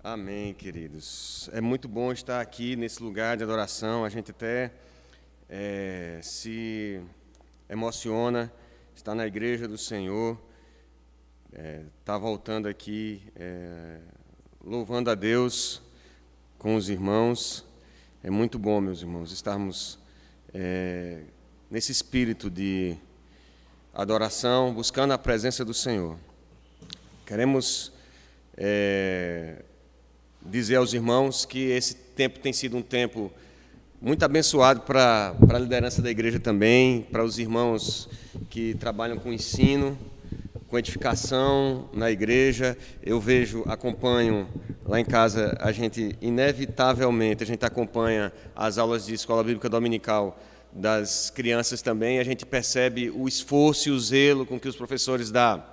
Amém, queridos. É muito bom estar aqui nesse lugar de adoração. A gente até se emociona, estar na igreja do Senhor, estar voltando aqui, louvando a Deus com os irmãos. É muito bom, meus irmãos, estarmos nesse espírito de adoração, buscando a presença do Senhor. Queremos dizer aos irmãos que esse tempo tem sido um tempo muito abençoado para a liderança da igreja também, para os irmãos que trabalham com ensino, com edificação na igreja. Eu acompanho lá em casa, a gente inevitavelmente, a gente acompanha as aulas de escola bíblica dominical das crianças também, a gente percebe o esforço e o zelo com que os professores da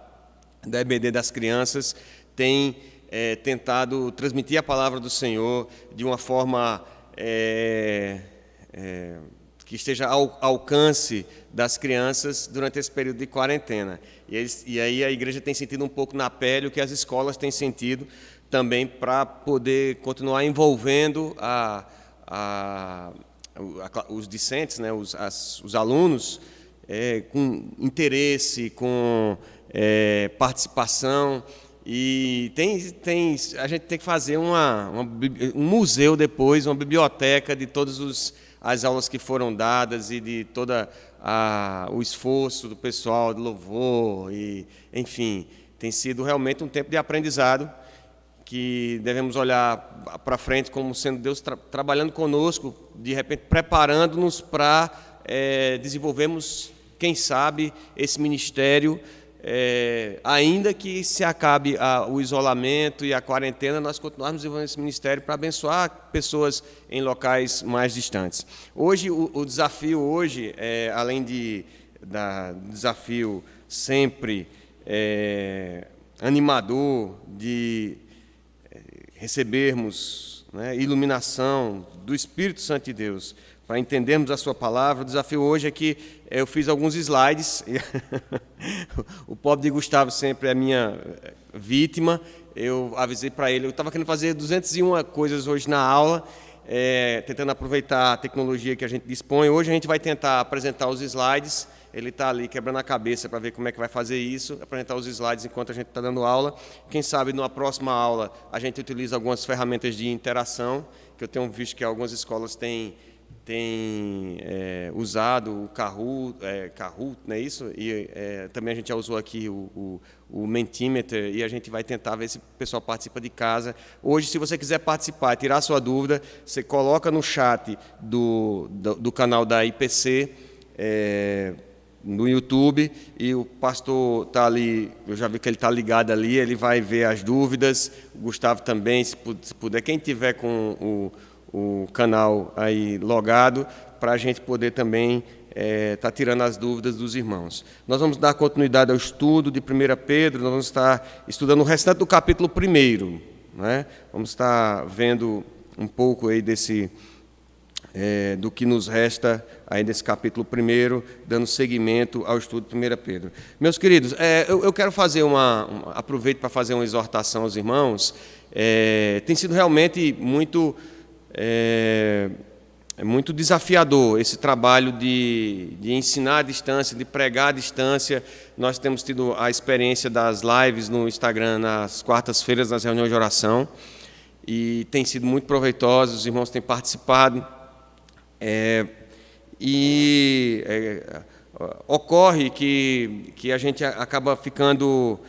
EBD das crianças têm tentado transmitir a palavra do Senhor de uma forma que esteja ao alcance das crianças durante esse período de quarentena. E aí a igreja tem sentido um pouco na pele o que as escolas têm sentido também, para poder continuar envolvendo os discentes, né, os alunos, com interesse, com participação. E a gente tem que fazer um museu depois, uma biblioteca de todas as aulas que foram dadas e de todo o esforço do pessoal de louvor. Enfim, tem sido realmente um tempo de aprendizado que devemos olhar para frente como sendo Deus trabalhando conosco, de repente preparando-nos para desenvolvermos, quem sabe, esse ministério. Ainda que se acabe o isolamento e a quarentena, nós continuarmos desenvolvendo esse ministério para abençoar pessoas em locais mais distantes. Hoje, o desafio hoje, além do desafio sempre animador de recebermos, né, iluminação do Espírito Santo de Deus, para entendermos a sua palavra, o desafio hoje é que eu fiz alguns slides. O pobre de Gustavo sempre é minha vítima. Eu avisei para ele, eu estava querendo fazer 201 coisas hoje na aula, tentando aproveitar a tecnologia que a gente dispõe. Hoje a gente vai tentar apresentar os slides. Ele está ali quebrando a cabeça para ver como é que vai fazer isso, apresentar os slides enquanto a gente está dando aula. Quem sabe, numa próxima aula, a gente utiliza algumas ferramentas de interação, que eu tenho visto que algumas escolas têm usado o Kahoot, não é isso? E também a gente já usou aqui o Mentimeter, e a gente vai tentar ver se o pessoal participa de casa. Hoje, se você quiser participar, tirar sua dúvida, você coloca no chat do canal da IPC, no YouTube, e o pastor está ali, eu já vi que ele está ligado ali, ele vai ver as dúvidas, o Gustavo também, se puder, quem tiver com o canal aí logado, para a gente poder também estar tirando as dúvidas dos irmãos. Nós vamos dar continuidade ao estudo de 1 Pedro, nós vamos estar estudando o restante do capítulo 1, né? Vamos estar vendo um pouco aí do que nos resta aí desse capítulo 1, dando seguimento ao estudo de 1 Pedro. Meus queridos, eu quero fazer aproveito para fazer uma exortação aos irmãos. Tem sido realmente muito muito desafiador esse trabalho de ensinar à distância, de pregar à distância. Nós temos tido a experiência das lives no Instagram nas quartas-feiras, nas reuniões de oração, e tem sido muito proveitoso, os irmãos têm participado. Ocorre que a gente acaba ficando,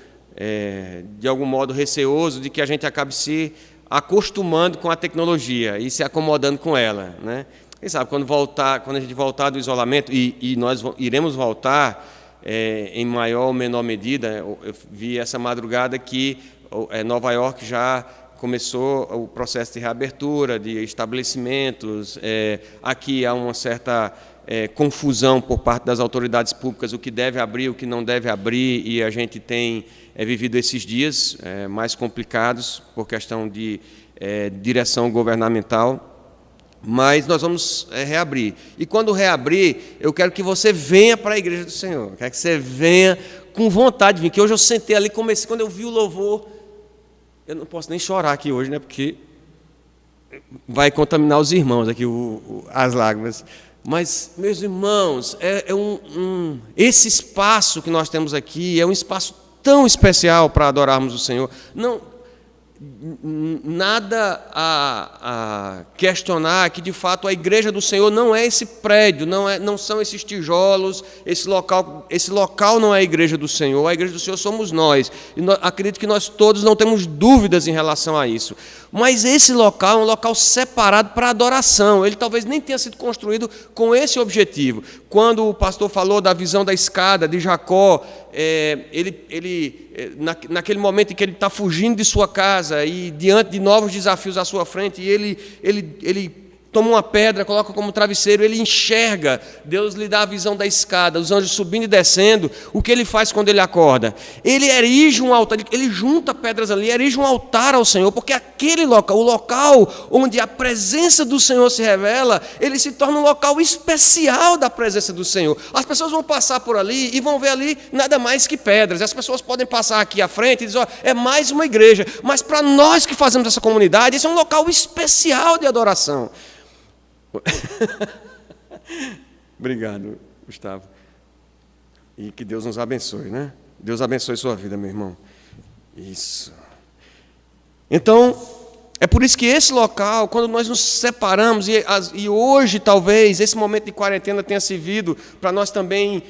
de algum modo, receoso de que a gente acabe se acostumando com a tecnologia e se acomodando com ela, né? Quem sabe, quando a gente voltar do isolamento, e nós iremos voltar em maior ou menor medida. Eu vi essa madrugada que Nova York já começou o processo de reabertura de estabelecimentos. Aqui há uma certa confusão por parte das autoridades públicas, o que deve abrir, o que não deve abrir, e a gente tem vivido esses dias mais complicados por questão de direção governamental. Mas nós vamos reabrir. E quando reabrir, eu quero que você venha para a igreja do Senhor. Quero que você venha com vontade de vir. Que hoje eu sentei ali, comecei, quando eu vi o louvor, Eu não posso nem chorar aqui hoje, né? Porque vai contaminar os irmãos aqui, as lágrimas. Mas, meus irmãos, esse espaço que nós temos aqui é um espaço tão especial para adorarmos o Senhor. Nada a questionar que, de fato, a igreja do Senhor não é esse prédio, não são esses tijolos, esse local não é a igreja do Senhor. A igreja do Senhor somos nós. E acredito que nós todos não temos dúvidas em relação a isso. Mas esse local é um local separado para adoração. Ele talvez nem tenha sido construído com esse objetivo. Quando o pastor falou da visão da escada de Jacó, naquele momento em que ele está fugindo de sua casa e diante de novos desafios à sua frente, e ele toma uma pedra, coloca como travesseiro, ele enxerga, Deus lhe dá a visão da escada, os anjos subindo e descendo. O que ele faz quando ele acorda? Ele erige um altar, ele junta pedras ali, erige um altar ao Senhor, porque aquele local, o local onde a presença do Senhor se revela, ele se torna um local especial da presença do Senhor. As pessoas vão passar por ali e vão ver ali nada mais que pedras. As pessoas podem passar aqui à frente e dizer, é mais uma igreja, mas para nós que fazemos essa comunidade, esse é um local especial de adoração. Obrigado, Gustavo. E que Deus nos abençoe, né? Deus abençoe sua vida, meu irmão. Isso. Então, é por isso que esse local, quando nós nos separamos, e hoje talvez esse momento de quarentena tenha servido para nós também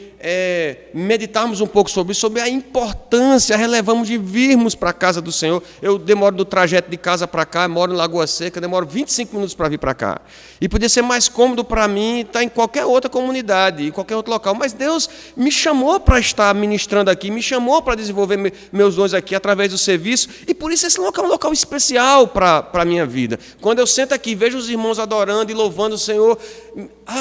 meditarmos um pouco sobre a importância, relevamos de virmos para a casa do Senhor. Eu demoro do trajeto de casa para cá, moro em Lagoa Seca, demoro 25 minutos para vir para cá. E podia ser mais cômodo para mim estar em qualquer outra comunidade, em qualquer outro local. Mas Deus me chamou para estar ministrando aqui, me chamou para desenvolver meus dons aqui através do serviço, e por isso esse local é um local especial para a minha vida. Quando eu sento aqui, vejo os irmãos adorando e louvando o Senhor,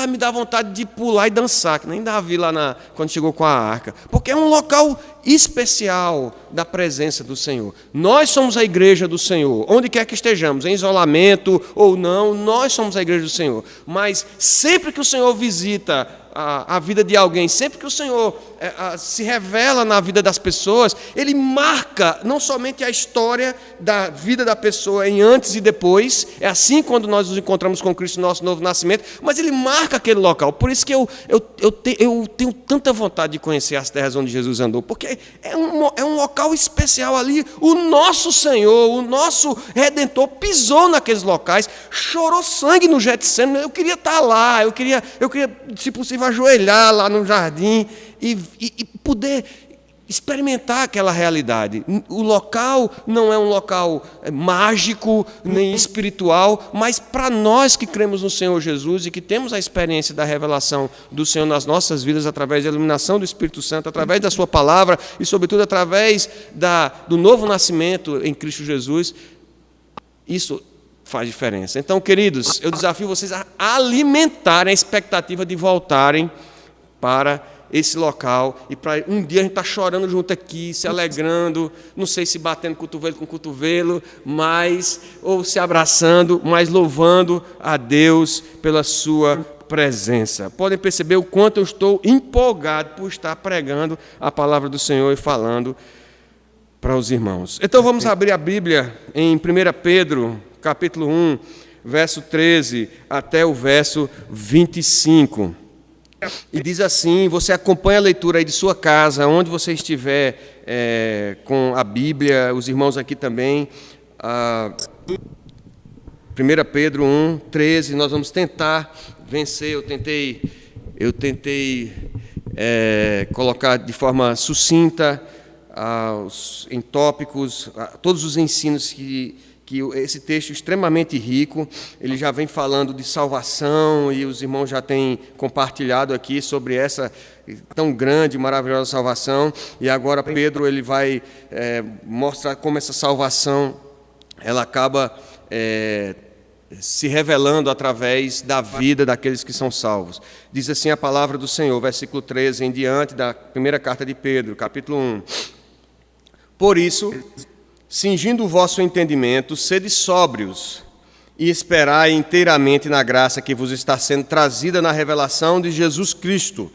me dá vontade de pular e dançar, que nem Davi lá quando chegou com a arca, porque é um local especial da presença do Senhor. Nós somos a igreja do Senhor, onde quer que estejamos, em isolamento ou não, nós somos a igreja do Senhor. Mas sempre que o Senhor visita a vida de alguém, sempre que o Senhor se revela na vida das pessoas, Ele marca não somente a história da vida da pessoa em antes e depois, é assim quando nós nos encontramos com Cristo, nosso novo nascimento, mas Ele marca aquele local. Por isso que eu tenho tanta vontade de conhecer as terras onde Jesus andou, porque é um local especial ali. O nosso Senhor, o nosso Redentor pisou naqueles locais, chorou sangue no Getsemane. Eu queria estar lá, eu queria, se possível, ajoelhar lá no jardim e poder experimentar aquela realidade. O local não é um local mágico nem espiritual, mas para nós que cremos no Senhor Jesus e que temos a experiência da revelação do Senhor nas nossas vidas através da iluminação do Espírito Santo, através da sua palavra e, sobretudo, através do novo nascimento em Cristo Jesus, isso faz diferença. Então, queridos, eu desafio vocês a alimentarem a expectativa de voltarem para esse local, e para um dia a gente estar chorando junto aqui, se alegrando, não sei se batendo cotovelo com cotovelo, ou se abraçando, mas louvando a Deus pela sua presença. Podem perceber o quanto eu estou empolgado por estar pregando a palavra do Senhor e falando para os irmãos. Então vamos abrir a Bíblia em 1 Pedro, capítulo 1, verso 13 até o verso 25. E diz assim, você acompanha a leitura aí de sua casa, onde você estiver com a Bíblia, os irmãos aqui também. 1 Pedro 1, 13, nós vamos tentar vencer. Eu tentei colocar de forma sucinta, em tópicos, todos os ensinos que esse texto extremamente rico, ele já vem falando de salvação, e os irmãos já têm compartilhado aqui sobre essa tão grande e maravilhosa salvação, e agora Pedro ele vai mostrar como essa salvação ela acaba se revelando através da vida daqueles que são salvos. Diz assim a palavra do Senhor, versículo 13 em diante da primeira carta de Pedro, capítulo 1. Por isso, cingindo o vosso entendimento, sede sóbrios e esperai inteiramente na graça que vos está sendo trazida na revelação de Jesus Cristo.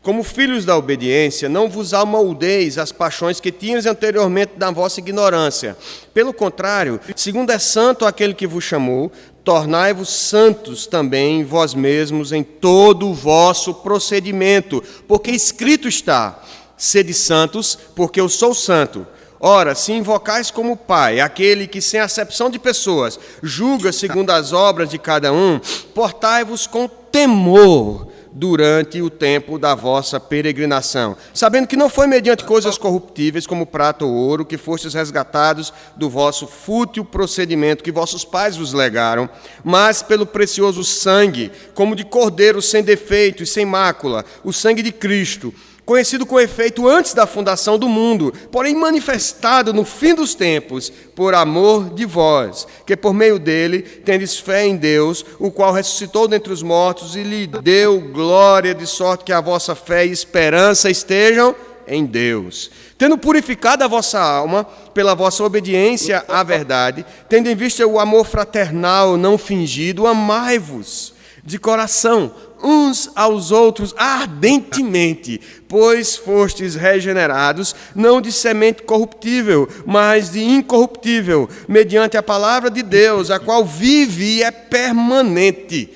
Como filhos da obediência, não vos amoldeis às paixões que tinhas anteriormente na vossa ignorância. Pelo contrário, segundo é santo aquele que vos chamou, tornai-vos santos também vós mesmos em todo o vosso procedimento, porque escrito está: sede santos, porque eu sou santo. Ora, se invocais como Pai, aquele que, sem acepção de pessoas, julga segundo as obras de cada um, portai-vos com temor durante o tempo da vossa peregrinação, sabendo que não foi mediante coisas corruptíveis como prata ou ouro que fostes resgatados do vosso fútil procedimento que vossos pais vos legaram, mas pelo precioso sangue, como de cordeiro sem defeito e sem mácula, o sangue de Cristo, conhecido com efeito antes da fundação do mundo, porém manifestado no fim dos tempos, por amor de vós, que por meio dele tendes fé em Deus, o qual ressuscitou dentre os mortos e lhe deu glória, de sorte que a vossa fé e esperança estejam em Deus. Tendo purificado a vossa alma pela vossa obediência à verdade, tendo em vista o amor fraternal não fingido, amai-vos de coração uns aos outros ardentemente, pois fostes regenerados, não de semente corruptível, mas de incorruptível, mediante a palavra de Deus, a qual vive e é permanente.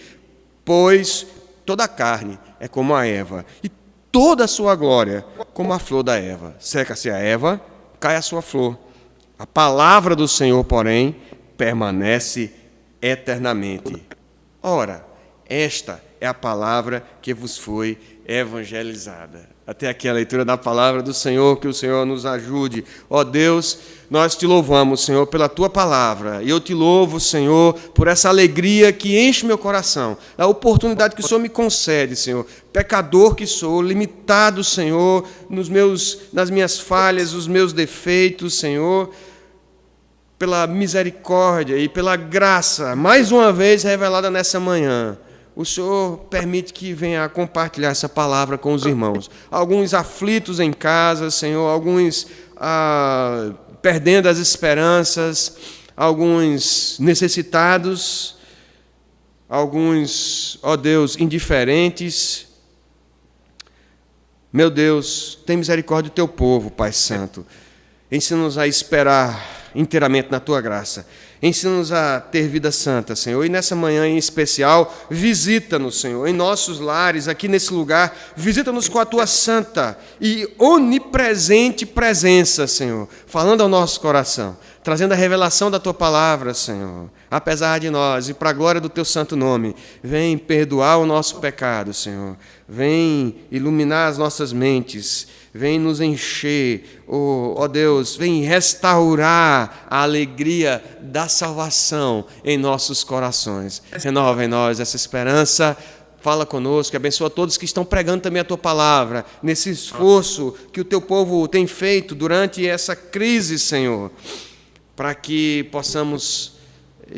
Pois toda a carne é como a erva, e toda a sua glória como a flor da erva. Seca-se a erva, cai a sua flor. A palavra do Senhor, porém, permanece eternamente. Ora, esta é a palavra que vos foi evangelizada. Até aqui a leitura da palavra do Senhor, que o Senhor nos ajude. Ó Deus, nós te louvamos, Senhor, pela tua palavra. E eu te louvo, Senhor, por essa alegria que enche meu coração, a oportunidade que o Senhor me concede, Senhor. Pecador que sou, limitado, Senhor, nas minhas falhas, os meus defeitos, Senhor, pela misericórdia e pela graça, mais uma vez revelada nessa manhã. O Senhor permite que venha a compartilhar essa palavra com os irmãos. Alguns aflitos em casa, Senhor, alguns perdendo as esperanças, alguns necessitados, alguns, ó Deus, indiferentes. Meu Deus, tem misericórdia do teu povo, Pai Santo. Ensina-nos a esperar inteiramente na tua graça. Ensina-nos a ter vida santa, Senhor. E nessa manhã em especial, visita-nos, Senhor, em nossos lares, aqui nesse lugar. Visita-nos com a tua santa e onipresente presença, Senhor, falando ao nosso coração, trazendo a revelação da tua palavra, Senhor, apesar de nós, e para a glória do teu santo nome. Vem perdoar o nosso pecado, Senhor. Vem iluminar as nossas mentes. Vem nos encher, ó Deus, vem restaurar a alegria da salvação em nossos corações. Renova em nós essa esperança, fala conosco, abençoa todos que estão pregando também a Tua palavra, nesse esforço que o Teu povo tem feito durante essa crise, Senhor, para que possamos,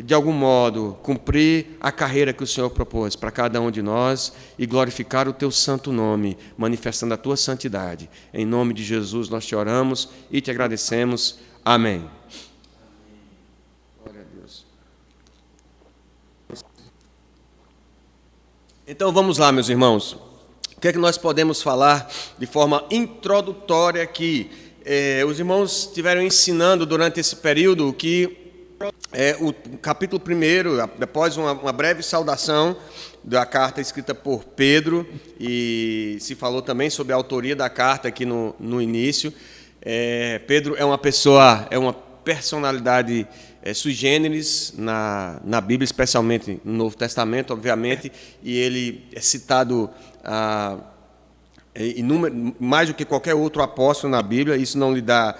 de algum modo, cumprir a carreira que o Senhor propôs para cada um de nós e glorificar o Teu santo nome, manifestando a Tua santidade. Em nome de Jesus nós te oramos e te agradecemos. Amém. Glória a Deus. Então vamos lá, meus irmãos. O que é que nós podemos falar de forma introdutória aqui? Os irmãos estiveram ensinando durante esse período que o capítulo 1, após uma breve saudação da carta escrita por Pedro, e se falou também sobre a autoria da carta aqui no início. Pedro é uma pessoa, é uma personalidade sui generis na Bíblia, especialmente no Novo Testamento, obviamente, e ele é citado mais do que qualquer outro apóstolo na Bíblia. Isso não lhe dá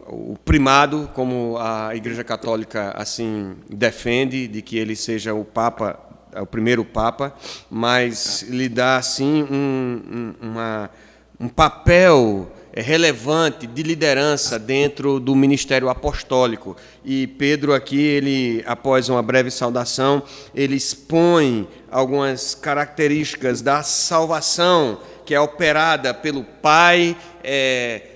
o primado, como a Igreja Católica assim defende, de que ele seja o Papa, o primeiro Papa, mas lhe dá assim um papel relevante de liderança dentro do ministério apostólico. E Pedro aqui, ele, após uma breve saudação, ele expõe algumas características da salvação que é operada pelo Pai,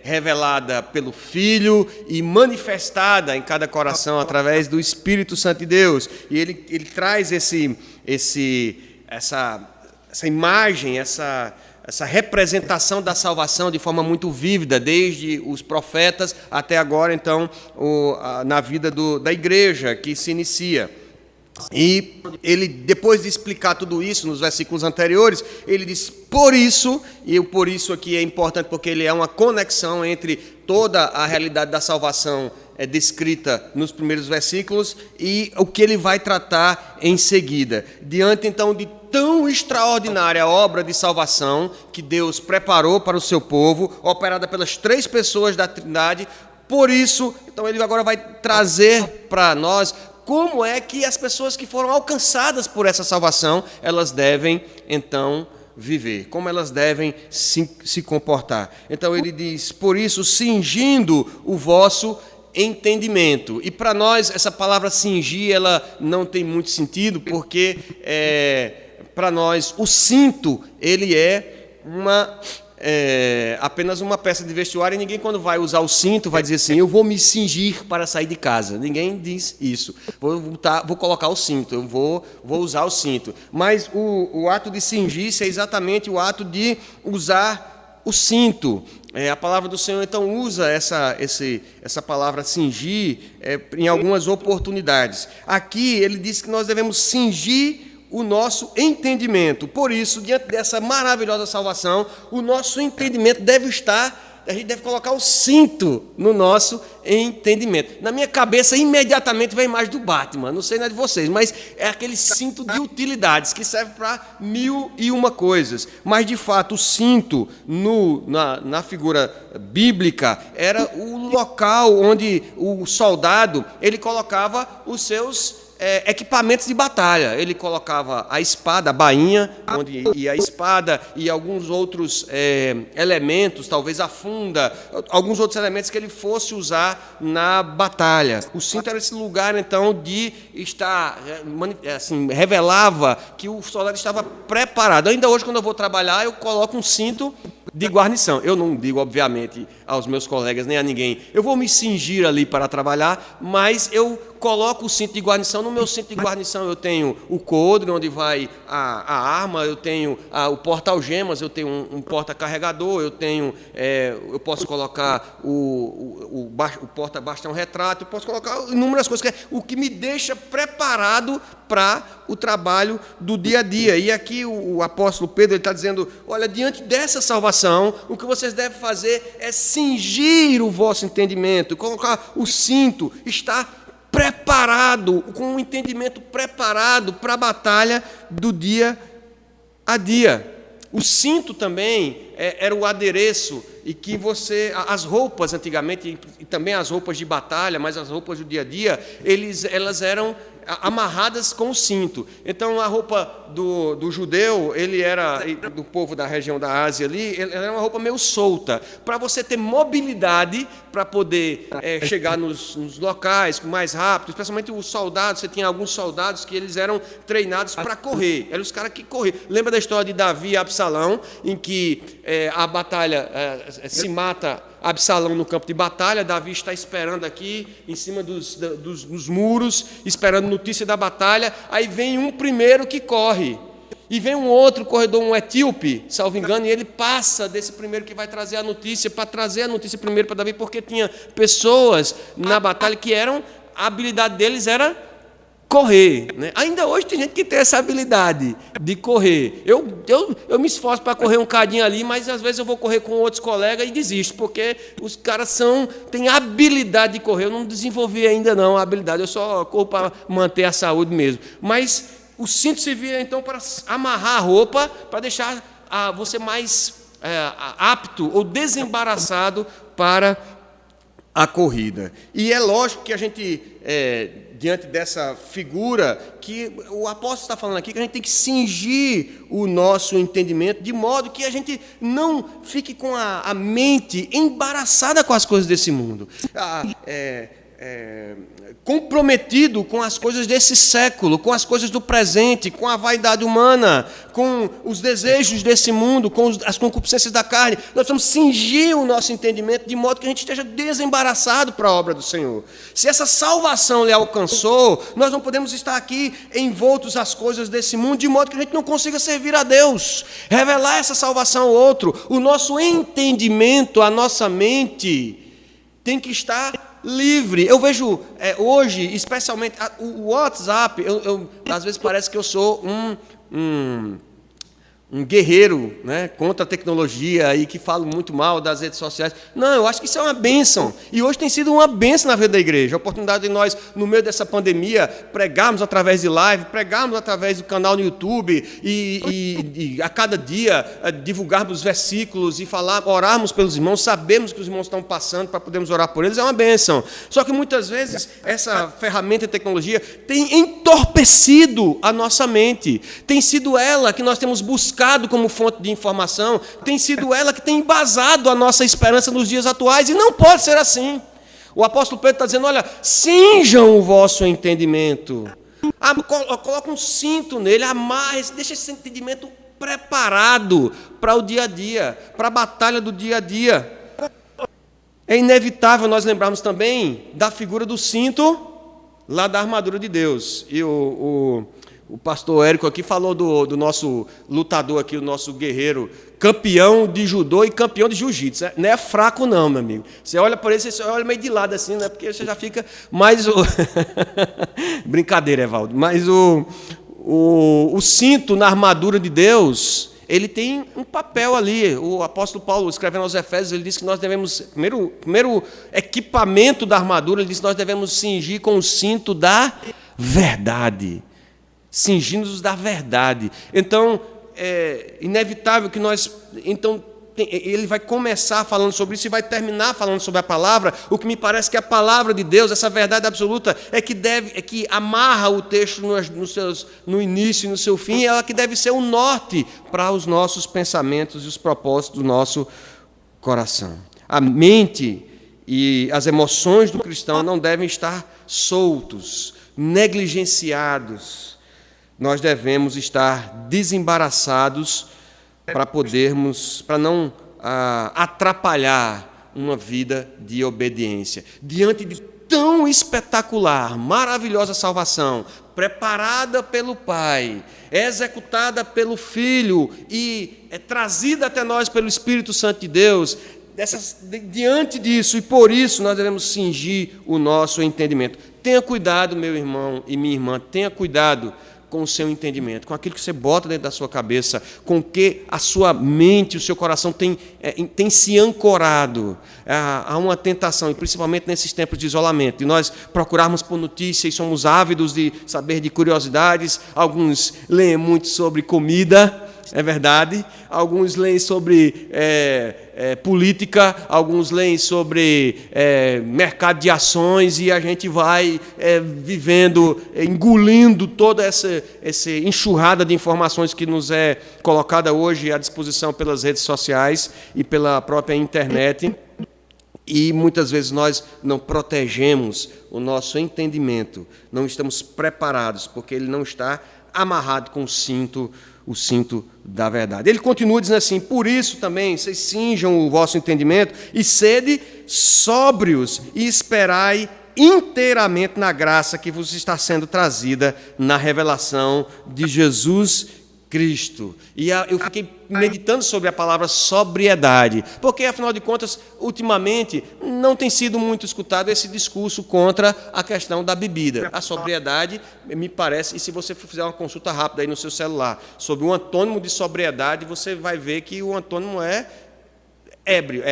revelada pelo Filho e manifestada em cada coração através do Espírito Santo de Deus. E ele traz essa imagem, essa representação da salvação de forma muito vívida, desde os profetas até agora, então, na vida da igreja que se inicia. E ele, depois de explicar tudo isso nos versículos anteriores, ele diz, por isso, e o por isso aqui é importante porque ele é uma conexão entre toda a realidade da salvação descrita nos primeiros versículos e o que ele vai tratar em seguida. Diante, então, de tão extraordinária obra de salvação que Deus preparou para o seu povo, operada pelas 3 pessoas da Trindade, por isso, então ele agora vai trazer para nós como é que as pessoas que foram alcançadas por essa salvação, elas devem, então, viver, como elas devem se comportar. Então ele diz, por isso, cingindo o vosso entendimento. E para nós, essa palavra cingir, ela não tem muito sentido, porque para nós o cinto, ele é apenas uma peça de vestuário, e ninguém, quando vai usar o cinto, vai dizer assim, eu vou me cingir para sair de casa. Ninguém diz isso. Vou colocar o cinto, eu vou usar o cinto. Mas o ato de cingir-se é exatamente o ato de usar o cinto. A palavra do Senhor, então, usa essa palavra cingir em algumas oportunidades. Aqui, ele diz que nós devemos cingir o nosso entendimento. Por isso, diante dessa maravilhosa salvação, o nosso entendimento deve estar, a gente deve colocar o cinto no nosso entendimento. Na minha cabeça, imediatamente vem a imagem do Batman, não sei de vocês, mas é aquele cinto de utilidades que serve para 1001 coisas. Mas, de fato, o cinto, na figura bíblica, era o local onde o soldado ele colocava os seus equipamentos de batalha. Ele colocava a espada, a bainha, onde ia a espada, e alguns outros elementos, talvez a funda, alguns outros elementos que ele fosse usar na batalha. O cinto era esse lugar, então, de estar, assim, revelava que o soldado estava preparado. Ainda hoje, quando eu vou trabalhar, eu coloco um cinto de guarnição. Eu não digo, obviamente, aos meus colegas, nem a ninguém, eu vou me cingir ali para trabalhar, mas eu coloco o cinto de guarnição. No meu cinto de guarnição eu tenho o coldre, onde vai a arma, eu tenho o porta-algemas, eu tenho um porta-carregador, eu posso colocar o porta-bastão-retrato, eu posso colocar inúmeras coisas, o que me deixa preparado para o trabalho do dia a dia. E aqui o apóstolo Pedro está dizendo, olha, diante dessa salvação, o que vocês devem fazer é cingir o vosso entendimento, colocar o cinto, estar preparado, com um entendimento preparado para a batalha do dia a dia. O cinto também era o adereço, e que as roupas antigamente, e também as roupas de batalha, mas as roupas do dia a dia, elas eram amarradas com o cinto. Então, a roupa do judeu, ele era, do povo da região da Ásia ali, ele era uma roupa meio solta, para você ter mobilidade, para poder chegar nos locais mais rápido, especialmente os soldados. Você tinha alguns soldados que eles eram treinados para correr, eram os caras que corriam. Lembra da história de Davi e Absalão, em que a batalha se mata Absalão no campo de batalha, Davi está esperando aqui, em cima dos muros, esperando notícia da batalha, aí vem um primeiro que corre, e vem um outro corredor, um etíope, salvo engano, e ele passa desse primeiro que vai trazer a notícia, para trazer a notícia primeiro para Davi, porque tinha pessoas na batalha que a habilidade deles era correr, né? Ainda hoje tem gente que tem essa habilidade de correr. Eu me esforço para correr um cadinho ali, mas às vezes eu vou correr com outros colegas e desisto, porque os caras têm habilidade de correr. Eu não desenvolvi ainda não a habilidade, eu só corro para manter a saúde mesmo. Mas o cinto servia então para amarrar a roupa, para deixar você mais apto ou desembaraçado para a corrida. E é lógico que a gente, diante dessa figura, que o apóstolo está falando aqui, que a gente tem que cingir o nosso entendimento, de modo que a gente não fique com a mente embaraçada com as coisas desse mundo. comprometido com as coisas desse século, com as coisas do presente, com a vaidade humana, com os desejos desse mundo, com as concupiscências da carne. Nós precisamos cingir o nosso entendimento de modo que a gente esteja desembaraçado para a obra do Senhor. Se essa salvação lhe alcançou, nós não podemos estar aqui envoltos às coisas desse mundo, de modo que a gente não consiga servir a Deus, revelar essa salvação ao outro. O nosso entendimento, a nossa mente tem que estar livre. Eu vejo hoje, especialmente, o WhatsApp, às vezes parece que eu sou um guerreiro, né, contra a tecnologia e que falo muito mal das redes sociais. Não, eu acho que isso é uma bênção. E hoje tem sido uma bênção na vida da igreja. A oportunidade de nós, no meio dessa pandemia, pregarmos através de live, pregarmos através do canal no YouTube e a cada dia divulgarmos versículos e orarmos pelos irmãos, sabemos que os irmãos estão passando para podermos orar por eles, é uma bênção. Só que muitas vezes essa ferramenta de tecnologia tem entorpecido a nossa mente. Tem sido ela que nós temos buscado como fonte de informação, tem sido ela que tem embasado a nossa esperança nos dias atuais, e não pode ser assim. O apóstolo Pedro está dizendo, olha, cinjam o vosso entendimento, coloca um cinto nele, amarre, deixa esse entendimento preparado para o dia a dia, para a batalha do dia a dia. É inevitável nós lembrarmos também da figura do cinto lá da armadura de Deus. E o pastor Érico aqui falou do nosso lutador aqui, o nosso guerreiro, campeão de judô e campeão de jiu-jitsu. Não é fraco não, meu amigo. Você olha por ele, você olha meio de lado assim, né? Porque você já fica mais... Brincadeira, Evaldo. Mas o cinto na armadura de Deus, ele tem um papel ali. O apóstolo Paulo, escrevendo aos Efésios, ele diz que nós devemos... Primeiro equipamento da armadura, ele diz que nós devemos cingir com o cinto da verdade. Cingindo-nos da verdade. Então, é inevitável que nós... Então, ele vai começar falando sobre isso e vai terminar falando sobre a palavra. O que me parece que a palavra de Deus, essa verdade absoluta, é que amarra o texto no início e no seu fim, é ela que deve ser o norte para os nossos pensamentos e os propósitos do nosso coração. A mente e as emoções do cristão não devem estar soltos, negligenciados. Nós devemos estar desembaraçados para não atrapalhar uma vida de obediência. Diante de tão espetacular, maravilhosa salvação, preparada pelo Pai, executada pelo Filho e trazida até nós pelo Espírito Santo de Deus, diante disso, e por isso nós devemos cingir o nosso entendimento. Tenha cuidado, meu irmão e minha irmã, tenha cuidado com o seu entendimento, com aquilo que você bota dentro da sua cabeça, com o que a sua mente, o seu coração tem se ancorado. Há uma tentação, e principalmente nesses tempos de isolamento, de nós procurarmos por notícias e somos ávidos de saber de curiosidades. Alguns leem muito sobre comida, é verdade. Alguns leem sobre política, alguns leem sobre mercado de ações, e a gente vai vivendo, engolindo toda essa enxurrada de informações que nos é colocada hoje à disposição pelas redes sociais e pela própria internet. E muitas vezes nós não protegemos o nosso entendimento, não estamos preparados, porque ele não está amarrado com o cinto da verdade. Ele continua dizendo assim: por isso também vocês cinjam o vosso entendimento e sede sóbrios e esperai inteiramente na graça que vos está sendo trazida na revelação de Jesus Cristo. E eu fiquei meditando sobre a palavra sobriedade, porque, afinal de contas, ultimamente não tem sido muito escutado esse discurso contra a questão da bebida. A sobriedade, me parece, e se você fizer uma consulta rápida aí no seu celular sobre o antônimo de sobriedade, você vai ver que o antônimo é ébrio,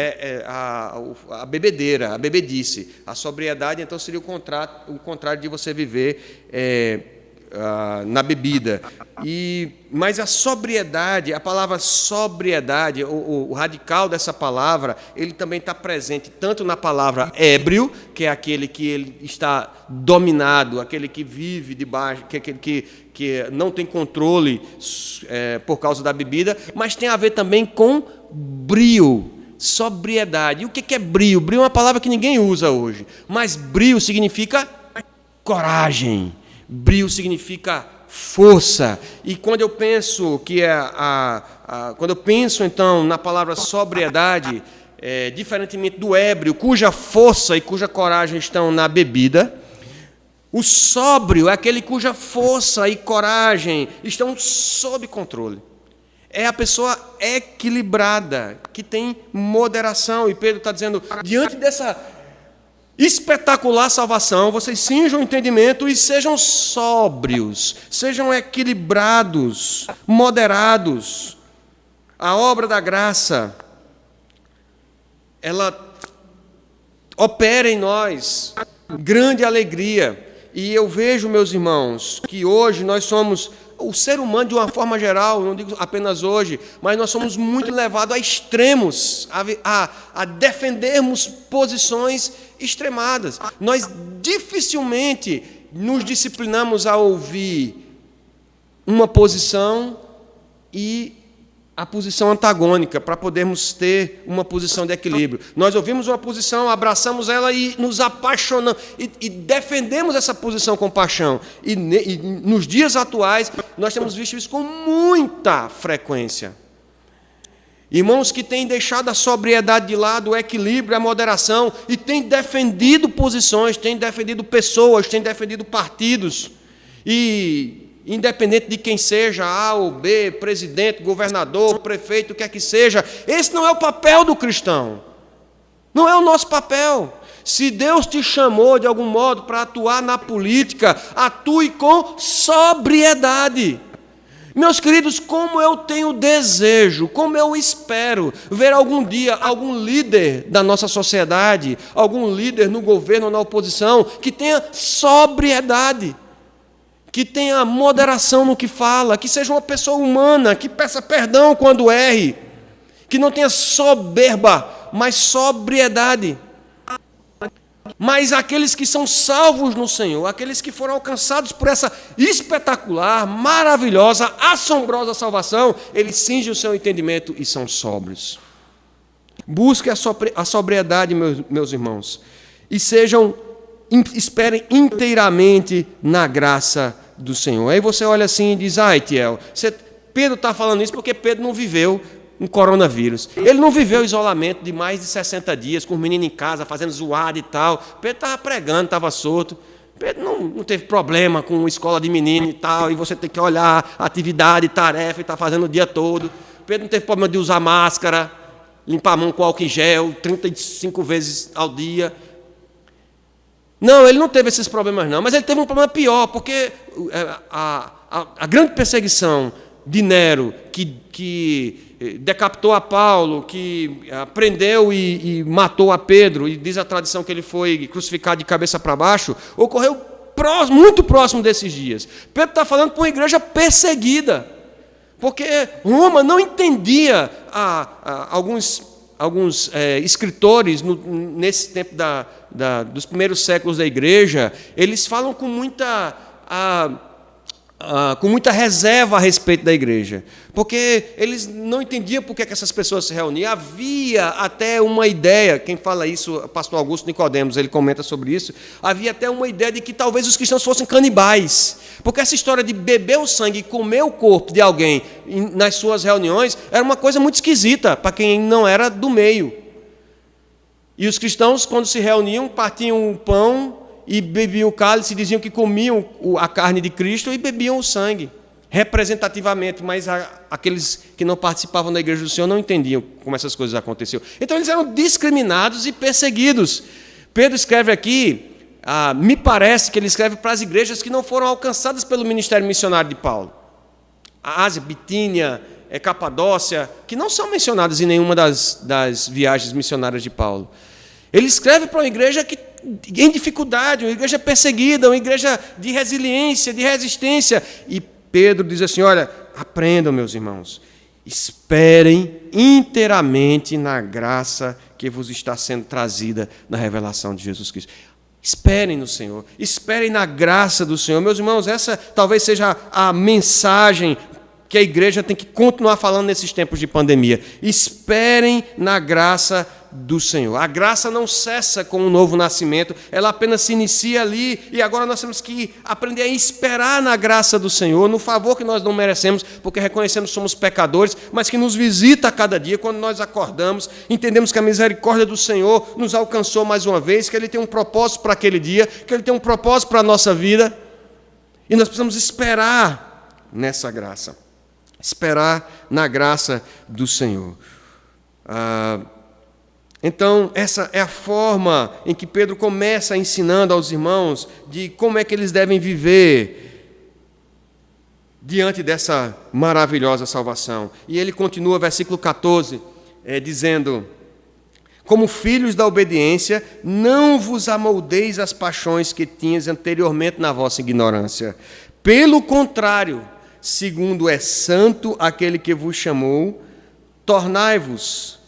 a bebedeira, a bebedice. A sobriedade, então, seria o contrário de você viver na bebida. Mas a sobriedade, a palavra sobriedade, o radical dessa palavra, ele também está presente tanto na palavra ébrio, que é aquele que ele está dominado, aquele que vive debaixo, que é aquele que não tem controle por causa da bebida, mas tem a ver também com brio, sobriedade. E o que é brio? Brio é uma palavra que ninguém usa hoje, mas brio significa coragem, brio significa força. E quando eu penso quando eu penso então na palavra sobriedade, diferentemente do ébrio, cuja força e cuja coragem estão na bebida, o sóbrio é aquele cuja força e coragem estão sob controle. É a pessoa equilibrada, que tem moderação. E Pedro está dizendo, diante dessa espetacular salvação, vocês cinjam o entendimento e sejam sóbrios, sejam equilibrados, moderados. A obra da graça, ela opera em nós grande alegria. E eu vejo, meus irmãos, que hoje nós somos, o ser humano de uma forma geral, não digo apenas hoje, mas nós somos muito levados a extremos, a defendermos posições extremadas. Nós dificilmente nos disciplinamos a ouvir uma posição e a posição antagônica, para podermos ter uma posição de equilíbrio. Nós ouvimos uma posição, abraçamos ela e nos apaixonamos, e defendemos essa posição com paixão. E nos dias atuais, nós temos visto isso com muita frequência. Irmãos que têm deixado a sobriedade de lado, o equilíbrio, a moderação, e têm defendido posições, têm defendido pessoas, têm defendido partidos, e independente de quem seja, A ou B, presidente, governador, prefeito, o que é que seja, esse não é o papel do cristão. Não é o nosso papel. Se Deus te chamou de algum modo para atuar na política, atue com sobriedade. Meus queridos, como eu tenho desejo, como eu espero ver algum dia algum líder da nossa sociedade, algum líder no governo ou na oposição, que tenha sobriedade, que tenha moderação no que fala, que seja uma pessoa humana, que peça perdão quando erre, que não tenha soberba, mas sobriedade. Mas aqueles que são salvos no Senhor, aqueles que foram alcançados por essa espetacular, maravilhosa, assombrosa salvação, eles cingem o seu entendimento e são sóbrios. Busque a sobriedade, meus irmãos, e esperem inteiramente na graça do Senhor. Aí você olha assim e diz, Tiel, Pedro está falando isso porque Pedro não viveu um coronavírus. Ele não viveu isolamento de mais de 60 dias, com os meninos em casa, fazendo zoada e tal. Pedro estava pregando, estava solto. Pedro não teve problema com escola de menino e tal, e você tem que olhar atividade, tarefa, e está fazendo o dia todo. Pedro não teve problema de usar máscara, limpar a mão com álcool em gel, 35 vezes ao dia. Não, ele não teve esses problemas não, mas ele teve um problema pior, porque a grande perseguição de Nero, que decapitou a Paulo, que prendeu e matou a Pedro, e diz a tradição que ele foi crucificado de cabeça para baixo, ocorreu muito próximo desses dias. Pedro está falando para uma igreja perseguida, porque Roma não entendia alguns escritores nesse tempo dos primeiros séculos da igreja, eles falam com muita reserva a respeito da igreja, porque eles não entendiam por que essas pessoas se reuniam. Havia até uma ideia, quem fala isso, o pastor Augusto Nicodemos, ele comenta sobre isso, havia até uma ideia de que talvez os cristãos fossem canibais, porque essa história de beber o sangue e comer o corpo de alguém nas suas reuniões era uma coisa muito esquisita para quem não era do meio. E os cristãos, quando se reuniam, partiam o pão e bebiam o cálice, diziam que comiam a carne de Cristo e bebiam o sangue, representativamente, mas aqueles que não participavam da igreja do Senhor não entendiam como essas coisas aconteciam. Então eles eram discriminados e perseguidos. Pedro escreve aqui, me parece que ele escreve para as igrejas que não foram alcançadas pelo ministério missionário de Paulo. A Ásia, Bitínia, Capadócia, que não são mencionadas em nenhuma das viagens missionárias de Paulo. Ele escreve para uma igreja em dificuldade, uma igreja perseguida, uma igreja de resiliência, de resistência. E Pedro diz assim, olha, aprendam, meus irmãos, esperem inteiramente na graça que vos está sendo trazida na revelação de Jesus Cristo. Esperem no Senhor, esperem na graça do Senhor. Meus irmãos, essa talvez seja a mensagem que a igreja tem que continuar falando nesses tempos de pandemia. Esperem na graça do Senhor. A graça não cessa com o novo nascimento, ela apenas se inicia ali, e agora nós temos que aprender a esperar na graça do Senhor, no favor que nós não merecemos, porque reconhecemos que somos pecadores, mas que nos visita a cada dia. Quando nós acordamos, entendemos que a misericórdia do Senhor nos alcançou mais uma vez, que Ele tem um propósito para aquele dia, que Ele tem um propósito para a nossa vida, e nós precisamos esperar nessa graça, esperar na graça do Senhor. Então, essa é a forma em que Pedro começa ensinando aos irmãos de como é que eles devem viver diante dessa maravilhosa salvação. E ele continua, versículo 14, dizendo: como filhos da obediência, não vos amoldeis às paixões que tinhas anteriormente na vossa ignorância. Pelo contrário, segundo é santo aquele que vos chamou, tornai-vos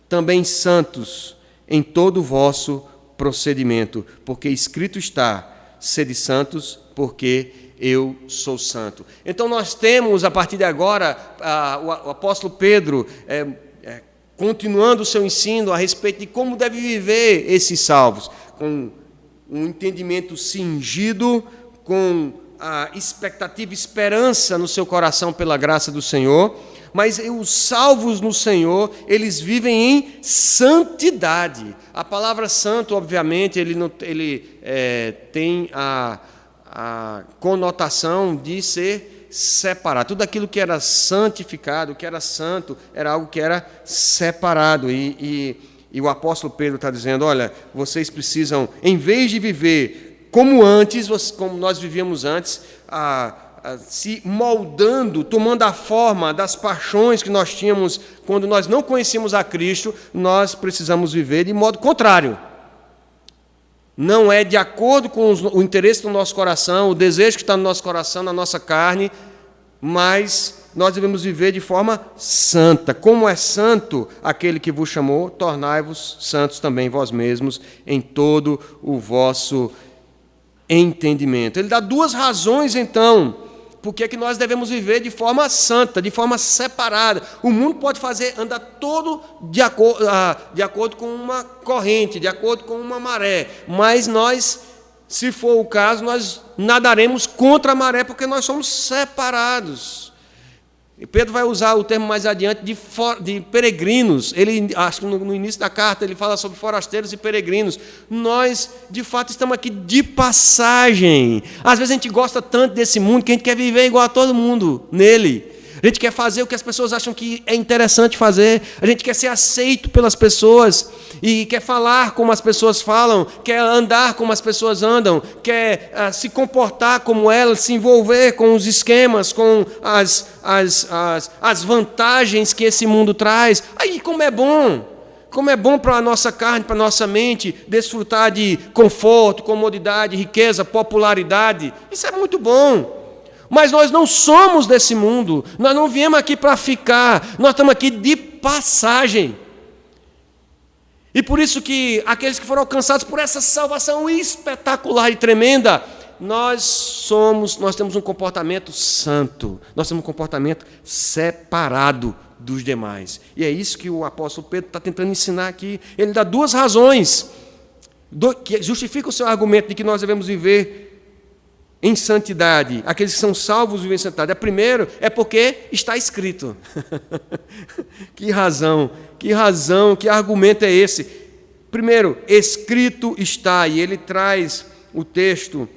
também santos em todo o vosso procedimento, porque escrito está: sede santos, porque eu sou santo. Então nós temos, a partir de agora, o apóstolo Pedro continuando o seu ensino a respeito de como deve viver esses salvos, com um entendimento cingido, com a expectativa e esperança no seu coração pela graça do Senhor. Mas os salvos no Senhor, eles vivem em santidade. A palavra santo, obviamente, tem a conotação de ser separado. Tudo aquilo que era santificado, que era santo, era algo que era separado. E o apóstolo Pedro está dizendo: olha, vocês precisam, em vez de viver como antes, como nós vivíamos antes, se moldando, tomando a forma das paixões que nós tínhamos quando nós não conhecíamos a Cristo, nós precisamos viver de modo contrário. Não é de acordo com o interesse do nosso coração, o desejo que está no nosso coração, na nossa carne, mas nós devemos viver de forma santa. Como é santo aquele que vos chamou, tornai-vos santos também vós mesmos em todo o vosso entendimento. Ele dá duas razões, então, porque é que nós devemos viver de forma santa, de forma separada. O mundo pode andar todo de acordo com uma corrente, de acordo com uma maré, mas nós, se for o caso, nós nadaremos contra a maré, porque nós somos separados. E Pedro vai usar o termo mais adiante de peregrinos. Ele, acho que no início da carta, ele fala sobre forasteiros e peregrinos. Nós, de fato, estamos aqui de passagem. Às vezes a gente gosta tanto desse mundo que a gente quer viver igual a todo mundo nele. A gente quer fazer o que as pessoas acham que é interessante fazer. A gente quer ser aceito pelas pessoas e quer falar como as pessoas falam, quer andar como as pessoas andam, quer se comportar como elas, se envolver com os esquemas, com as vantagens que esse mundo traz. Aí como é bom para a nossa carne, para a nossa mente, desfrutar de conforto, comodidade, riqueza, popularidade. Isso é muito bom. Mas nós não somos desse mundo, nós não viemos aqui para ficar, nós estamos aqui de passagem. E por isso que aqueles que foram alcançados por essa salvação espetacular e tremenda, nós temos um comportamento santo, nós temos um comportamento separado dos demais. E é isso que o apóstolo Pedro está tentando ensinar aqui. Ele dá duas razões que justificam o seu argumento de que nós devemos viver em santidade. Aqueles que são salvos vivem em santidade. Primeiro, é porque está escrito. Que razão, que argumento é esse? Primeiro, escrito está, e ele traz o texto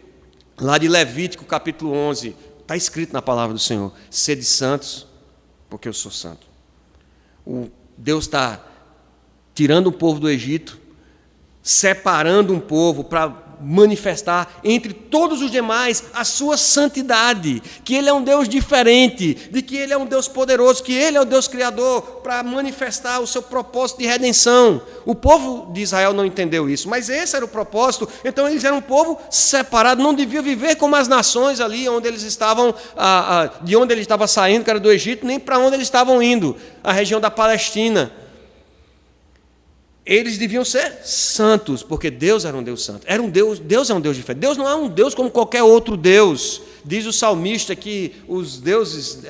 lá de Levítico, capítulo 11. Está escrito na palavra do Senhor: sede santos, porque eu sou santo. Deus está tirando o povo do Egito, separando um povo para manifestar entre todos os demais a sua santidade, que Ele é um Deus diferente, de que Ele é um Deus poderoso, que Ele é o Deus Criador, para manifestar o seu propósito de redenção. O povo de Israel não entendeu isso, mas esse era o propósito. Então eles eram um povo separado, não deviam viver como as nações ali onde eles estavam, de onde ele estava saindo, que era do Egito, nem para onde eles estavam indo, a região da Palestina. Eles deviam ser santos, porque Deus era um Deus santo. Deus é um Deus diferente. Deus não é um Deus como qualquer outro Deus. Diz o salmista que os deuses,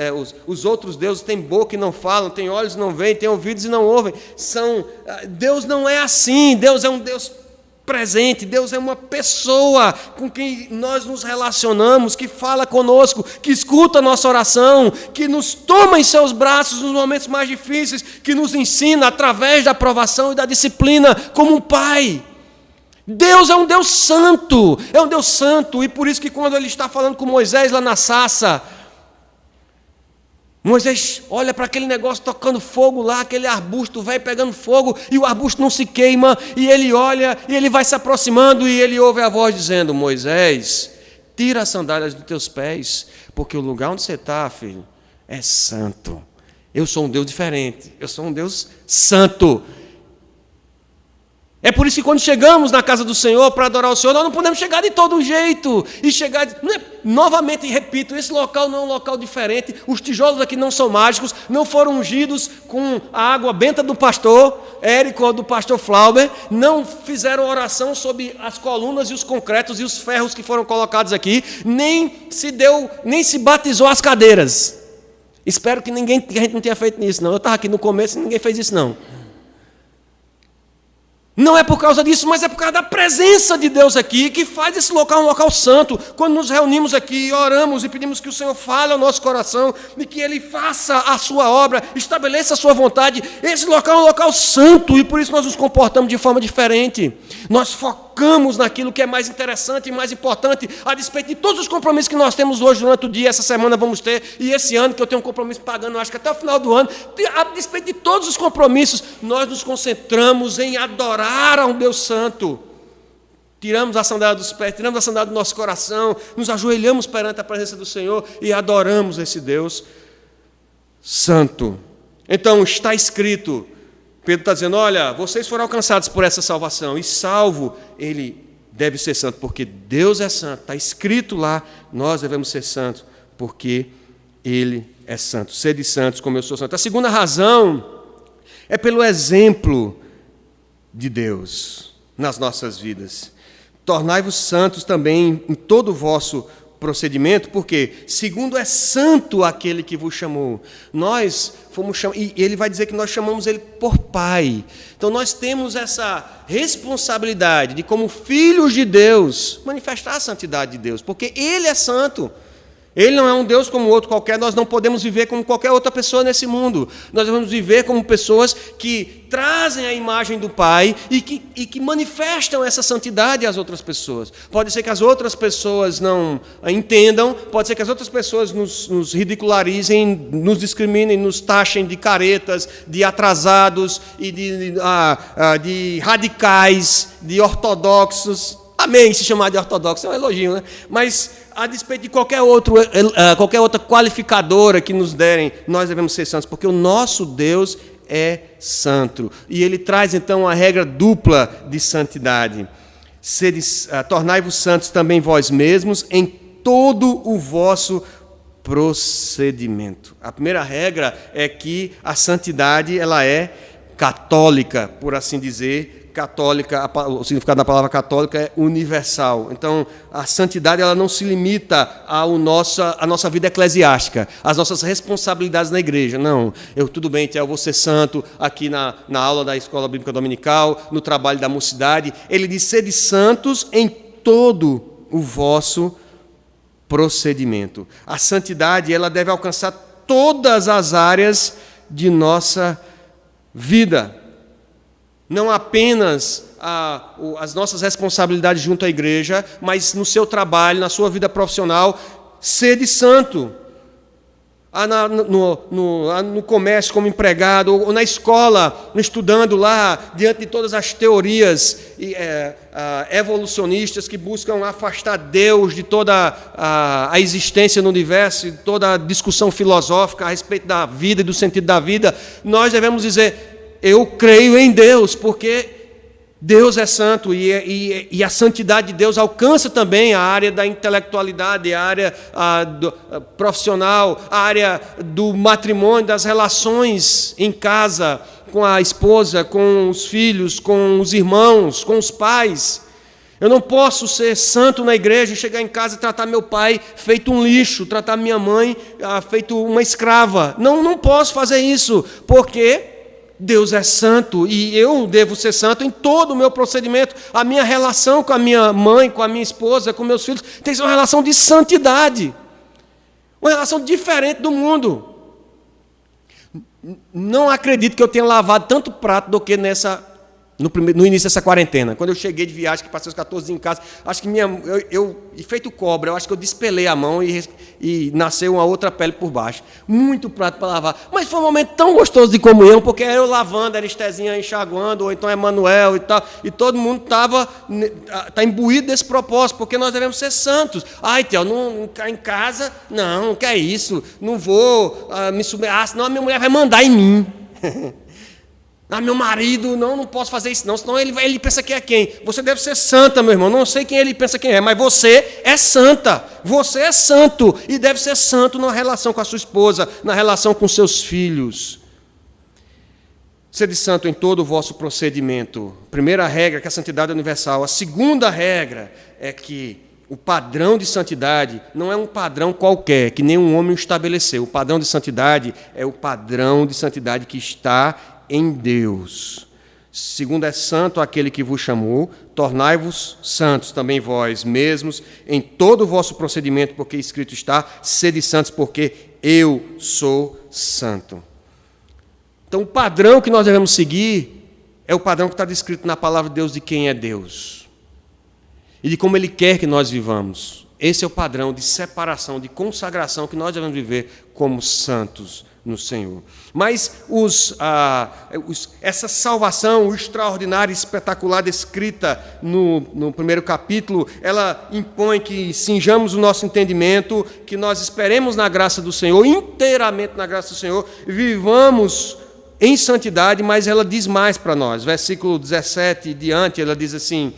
os outros deuses têm boca e não falam, têm olhos e não veem, têm ouvidos e não ouvem. Deus não é assim. Deus é um Deus presente. Deus é uma pessoa com quem nós nos relacionamos, que fala conosco, que escuta a nossa oração, que nos toma em seus braços nos momentos mais difíceis, que nos ensina através da provação e da disciplina como um pai. Deus é um Deus santo, e por isso que quando ele está falando com Moisés lá na sarça, Moisés olha para aquele negócio tocando fogo lá, aquele arbusto velho pegando fogo, e o arbusto não se queima, e ele olha, e ele vai se aproximando, e ele ouve a voz dizendo: Moisés, tira as sandálias dos teus pés, porque o lugar onde você está, filho, é santo. Eu sou um Deus diferente, eu sou um Deus santo. É por isso que quando chegamos na casa do Senhor para adorar o Senhor, nós não podemos chegar de todo jeito. E chegar, novamente repito, esse local não é um local diferente. Os tijolos aqui não são mágicos, não foram ungidos com a água benta do pastor Érico ou do pastor Flauber, não fizeram oração sobre as colunas e os concretos e os ferros que foram colocados aqui, nem se batizou as cadeiras. Espero que a gente não tenha feito isso, não. Eu estava aqui no começo e ninguém fez isso, não. Não é por causa disso, mas é por causa da presença de Deus aqui, que faz esse local um local santo. Quando nos reunimos aqui, oramos e pedimos que o Senhor fale ao nosso coração, e que Ele faça a sua obra, estabeleça a sua vontade. Esse local é um local santo, e por isso nós nos comportamos de forma diferente. Nós focamos naquilo que é mais interessante e mais importante, a despeito de todos os compromissos que nós temos hoje durante o dia. Essa semana vamos ter, e esse ano que eu tenho um compromisso pagando, acho que até o final do ano, a despeito de todos os compromissos, nós nos concentramos em adorar a um Deus santo. Tiramos a sandália dos pés, tiramos a sandália do nosso coração, nos ajoelhamos perante a presença do Senhor e adoramos esse Deus santo. Então está escrito, Pedro está dizendo: olha, vocês foram alcançados por essa salvação, e salvo, ele deve ser santo, porque Deus é santo. Está escrito lá, nós devemos ser santos, porque ele é santo. Sede santos como eu sou santo. A segunda razão é pelo exemplo de Deus nas nossas vidas. Tornai-vos santos também em todo o vosso procedimento, porque segundo é santo aquele que vos chamou. Nós fomos chamados, e ele vai dizer que nós chamamos ele por Pai. Então nós temos essa responsabilidade de, como filhos de Deus, manifestar a santidade de Deus, porque ele é santo. Ele não é um Deus como outro qualquer. Nós não podemos viver como qualquer outra pessoa nesse mundo. Nós devemos viver como pessoas que trazem a imagem do Pai e que manifestam essa santidade às outras pessoas. Pode ser que as outras pessoas não entendam, pode ser que as outras pessoas nos ridicularizem, nos discriminem, nos taxem de caretas, de atrasados e de radicais, de ortodoxos. Amém, se chamar de ortodoxo é um elogio, né? Mas a despeito de qualquer outra qualificadora que nos derem, nós devemos ser santos, porque o nosso Deus é santo. E ele traz então a regra dupla de santidade. Tornai-vos santos também vós mesmos em todo o vosso procedimento. A primeira regra é que a santidade ela é católica, por assim dizer. Católica, o significado da palavra católica é universal. Então, a santidade ela não se limita à nossa vida eclesiástica, às nossas responsabilidades na igreja. Não, tudo bem, eu vou ser santo aqui na aula da Escola Bíblica Dominical, no trabalho da mocidade. Ele diz: sede santos em todo o vosso procedimento. A santidade ela deve alcançar todas as áreas de nossa vida. Não apenas as nossas responsabilidades junto à igreja, mas no seu trabalho, na sua vida profissional, sede santo. No comércio como empregado, ou na escola, estudando lá, diante de todas as teorias evolucionistas que buscam afastar Deus de toda a existência no universo, de toda a discussão filosófica a respeito da vida e do sentido da vida, nós devemos dizer: eu creio em Deus, porque Deus é santo, e a santidade de Deus alcança também a área da intelectualidade, a área profissional, a área do matrimônio, das relações em casa, com a esposa, com os filhos, com os irmãos, com os pais. Eu não posso ser santo na igreja e chegar em casa e tratar meu pai feito um lixo, tratar minha mãe feito uma escrava. Não posso fazer isso, porque Deus é santo e eu devo ser santo em todo o meu procedimento. A minha relação com a minha mãe, com a minha esposa, com meus filhos, tem que ser uma relação de santidade. Uma relação diferente do mundo. Não acredito que eu tenha lavado tanto prato do que no início dessa quarentena. Quando eu cheguei de viagem, que passei os 14 dias em casa, acho que feito cobra, eu acho que eu despelei a mão e nasceu uma outra pele por baixo. Muito prato para lavar. Mas foi um momento tão gostoso de comunhão, porque era eu lavando, era Estezinha enxaguando, ou então Emanuel e tal, e todo mundo tá imbuído desse propósito, porque nós devemos ser santos. Ai, Theo, em casa, não quer isso, não vou me submeter, senão a minha mulher vai mandar em mim. Meu marido, não posso fazer isso, não, senão ele pensa que é quem? Você deve ser santa, meu irmão. Não sei quem ele pensa quem é, mas você é santa. Você é santo e deve ser santo na relação com a sua esposa, na relação com seus filhos. Sede santo em todo o vosso procedimento. Primeira regra é que a santidade é universal. A segunda regra é que o padrão de santidade não é um padrão qualquer, que nenhum homem estabeleceu. O padrão de santidade é o padrão de santidade que está em Deus. Segundo é santo aquele que vos chamou, tornai-vos santos também vós mesmos em todo o vosso procedimento, porque escrito está, sede santos, porque eu sou santo. Então, o padrão que nós devemos seguir é o padrão que está descrito na palavra de Deus de quem é Deus e de como Ele quer que nós vivamos. Esse é o padrão de separação, de consagração que nós devemos viver como santos no Senhor. Mas essa salvação extraordinária e espetacular descrita no primeiro capítulo, ela impõe que cinjamos o nosso entendimento, que nós esperemos na graça do Senhor, inteiramente na graça do Senhor, vivamos em santidade, mas ela diz mais para nós. Versículo 17 e diante, ela diz assim: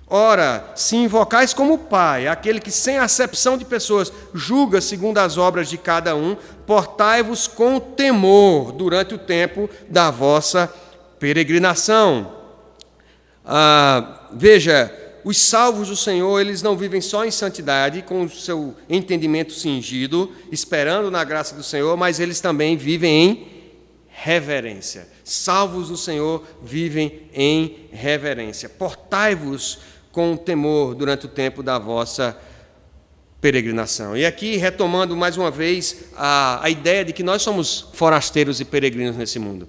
ora, se invocais como Pai, aquele que sem acepção de pessoas julga segundo as obras de cada um, portai-vos com temor durante o tempo da vossa peregrinação. Veja, os salvos do Senhor, eles não vivem só em santidade, com o seu entendimento cingido, esperando na graça do Senhor, mas eles também vivem em reverência. Salvos do Senhor vivem em reverência. Portai-vos com temor durante o tempo da vossa peregrinação. E aqui, retomando mais uma vez a ideia de que nós somos forasteiros e peregrinos nesse mundo.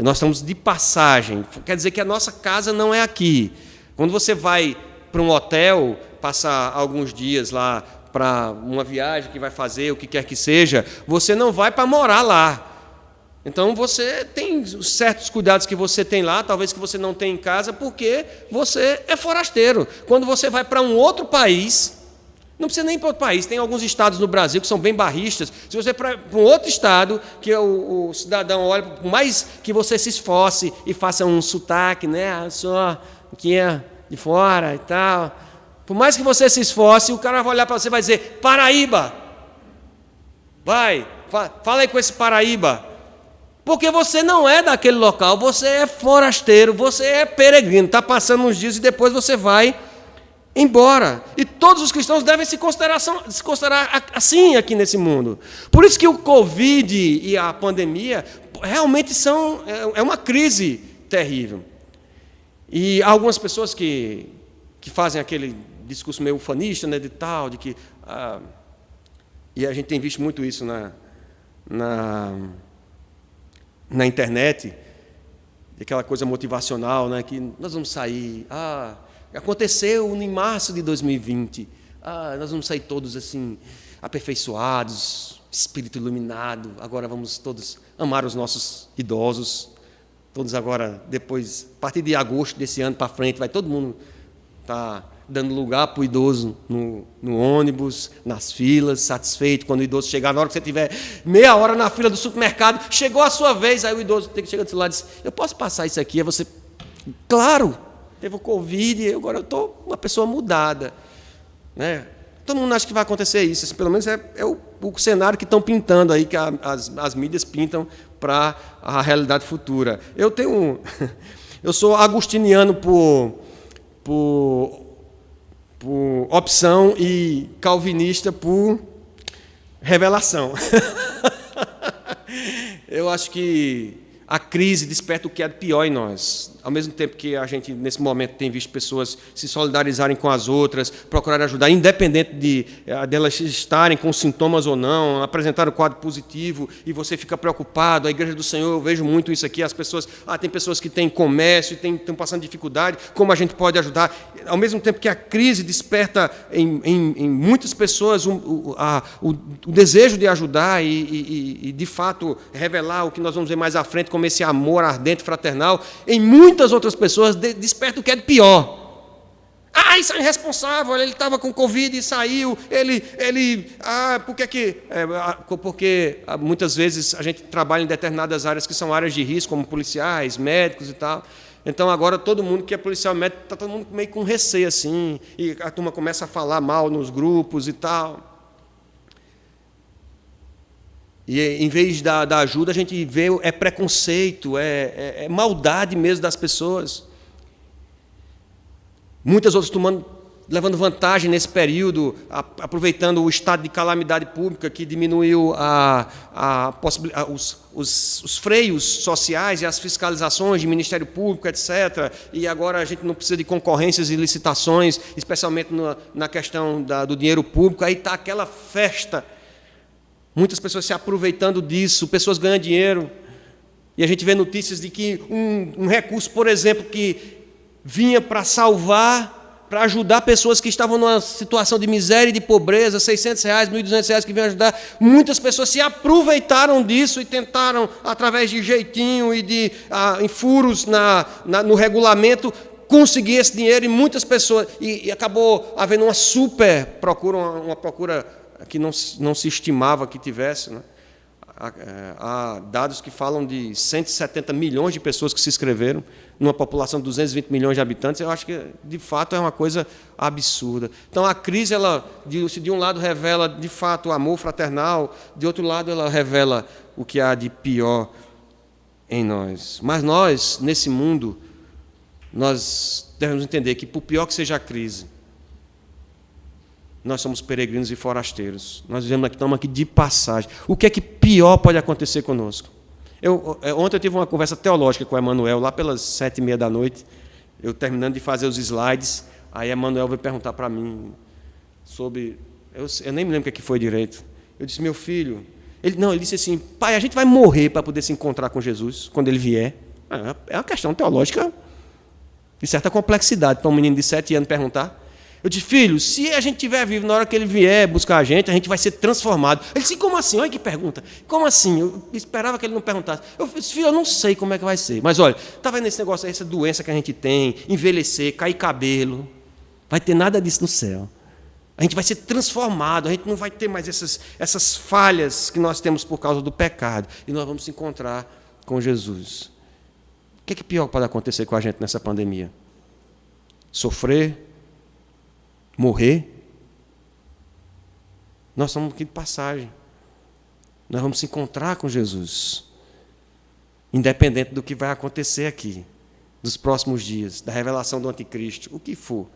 Nós estamos de passagem, quer dizer que a nossa casa não é aqui. Quando você vai para um hotel, passar alguns dias lá para uma viagem que vai fazer, o que quer que seja, você não vai para morar lá. Então, você tem certos cuidados que você tem lá, talvez que você não tem em casa, porque você é forasteiro. Quando você vai para um outro país, não precisa nem ir para outro país, tem alguns estados no Brasil que são bem barristas. Se você vai para um outro estado, que o cidadão olha, por mais que você se esforce e faça um sotaque, né, só que é de fora e tal, por mais que você se esforce, o cara vai olhar para você e vai dizer: Paraíba, fala aí com esse Paraíba. Porque você não é daquele local, você é forasteiro, você é peregrino, está passando uns dias e depois você vai embora. E todos os cristãos devem se considerar assim aqui nesse mundo. Por isso que o Covid e a pandemia realmente é uma crise terrível. E há algumas pessoas que fazem aquele discurso meio ufanista, né, de tal, de que... e a gente tem visto muito isso na internet, aquela coisa motivacional, né, que nós vamos sair, aconteceu em março de 2020, nós vamos sair todos assim, aperfeiçoados, espírito iluminado, agora vamos todos amar os nossos idosos, todos agora, depois, a partir de agosto desse ano para frente, vai todo mundo estar dando lugar para o idoso no ônibus, nas filas, satisfeito. Quando o idoso chegar, na hora que você tiver meia hora na fila do supermercado, chegou a sua vez, aí o idoso tem que chegar do seu lado e diz: eu posso passar isso aqui? Aí você, claro, teve o Covid, e agora eu estou uma pessoa mudada. Né? Todo mundo acha que vai acontecer isso, pelo menos é o cenário que estão pintando aí, que as mídias pintam para a realidade futura. Eu sou agustiniano por por opção e calvinista por revelação. Eu acho que a crise desperta o que é pior em nós. Ao mesmo tempo que a gente, nesse momento, tem visto pessoas se solidarizarem com as outras, procurarem ajudar, independente delas estarem com sintomas ou não, apresentar um quadro positivo, e você fica preocupado. A Igreja do Senhor, eu vejo muito isso aqui, as pessoas, tem pessoas que têm comércio e estão passando dificuldade, como a gente pode ajudar? Ao mesmo tempo que a crise desperta em muitas pessoas o desejo de ajudar e, de fato, revelar o que nós vamos ver mais à frente, como esse amor ardente, fraternal, em muitas outras pessoas desperta o que é de pior. Isso é irresponsável, ele estava com Covid e saiu, porque muitas vezes a gente trabalha em determinadas áreas que são áreas de risco, como policiais, médicos e tal. Então, agora, todo mundo que é policial médico, está todo mundo meio com receio, assim, e a turma começa a falar mal nos grupos e tal. E, em vez da ajuda, a gente vê preconceito, maldade mesmo das pessoas. Muitas outras levando vantagem nesse período, aproveitando o estado de calamidade pública que diminuiu os freios sociais e as fiscalizações de Ministério Público, etc. E agora a gente não precisa de concorrências e licitações, especialmente na questão do dinheiro público. Aí está aquela festa. Muitas pessoas se aproveitando disso, pessoas ganhando dinheiro. E a gente vê notícias de que um recurso, por exemplo, que vinha para salvar, para ajudar pessoas que estavam numa situação de miséria e de pobreza, R$600, R$1.200 que vinham ajudar. Muitas pessoas se aproveitaram disso e tentaram, através de jeitinho e de furos no regulamento, conseguir esse dinheiro. E muitas pessoas... E acabou havendo uma super procura, uma procura que não se estimava que tivesse, né? Há dados que falam de 170 milhões de pessoas que se inscreveram numa população de 220 milhões de habitantes. Eu acho que, de fato, é uma coisa absurda. Então, a crise, de um lado, revela, de fato, o amor fraternal, de outro lado, ela revela o que há de pior em nós. Mas nós, nesse mundo, nós devemos entender que, por pior que seja a crise, nós somos peregrinos e forasteiros. Nós estamos aqui de passagem. O que é que pior pode acontecer conosco? Ontem eu tive uma conversa teológica com o Emanuel, lá pelas 7h30 da noite, eu terminando de fazer os slides, aí Emanuel veio perguntar para mim sobre... Eu nem me lembro o que foi direito. Eu disse, meu filho... Ele disse assim, pai, a gente vai morrer para poder se encontrar com Jesus, quando ele vier. É uma questão teológica de certa complexidade para um menino de 7 anos perguntar. Eu disse, filho, se a gente estiver vivo na hora que ele vier buscar a gente vai ser transformado. Ele disse, como assim? Olha que pergunta. Como assim? Eu esperava que ele não perguntasse. Eu disse, filho, eu não sei como é que vai ser. Mas, olha, está vendo esse negócio, essa doença que a gente tem, envelhecer, cair cabelo? Vai ter nada disso no céu. A gente vai ser transformado, a gente não vai ter mais essas falhas que nós temos por causa do pecado. E nós vamos se encontrar com Jesus. O que é que pior pode acontecer com a gente nessa pandemia? Sofrer? Morrer? Nós somos aqui de passagem. Nós vamos se encontrar com Jesus, independente do que vai acontecer aqui, dos próximos dias, da revelação do anticristo, o que for.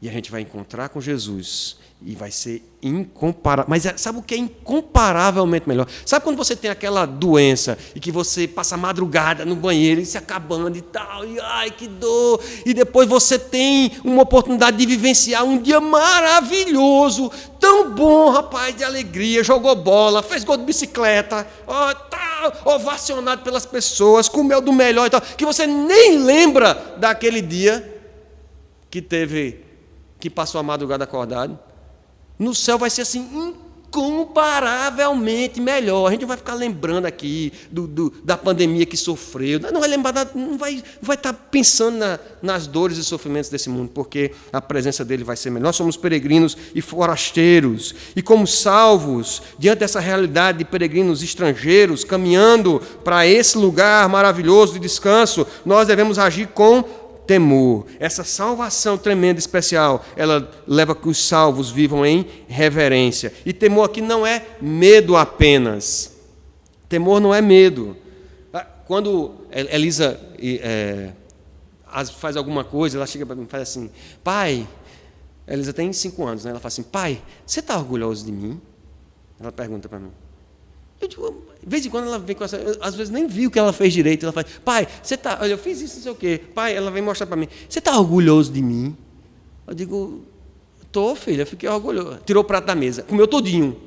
E a gente vai encontrar com Jesus e vai ser incomparável. Mas sabe o que é incomparavelmente melhor? Sabe quando você tem aquela doença e que você passa a madrugada no banheiro e se acabando e tal, e ai, que dor, e depois você tem uma oportunidade de vivenciar um dia maravilhoso, tão bom, rapaz, de alegria, jogou bola, fez gol de bicicleta, ovacionado pelas pessoas, comeu do melhor e tal, que você nem lembra daquele dia que passou a madrugada acordado. No céu vai ser assim, incomparavelmente melhor. A gente não vai ficar lembrando aqui da pandemia que sofreu, não vai lembrar, não vai estar pensando nas dores e sofrimentos desse mundo, porque a presença dele vai ser melhor. Nós somos peregrinos e forasteiros, e como salvos, diante dessa realidade de peregrinos estrangeiros, caminhando para esse lugar maravilhoso de descanso, nós devemos agir com temor. Essa salvação tremenda, especial, ela leva a que os salvos vivam em reverência. E temor aqui não é medo apenas. Temor não é medo. Quando Elisa faz alguma coisa, ela chega para mim e faz assim: pai, a Elisa tem 5 anos, né? Ela fala assim: pai, você está orgulhoso de mim? Ela pergunta para mim. Eu digo, de vez em quando ela vem com essa. Às vezes nem vi o que ela fez direito. Ela fala: pai, você está. Olha, eu fiz isso, não sei o quê. Pai, ela vem mostrar para mim: você está orgulhoso de mim? Eu digo: tô, filha, fiquei orgulhoso. Tirou o prato da mesa, comeu todinho.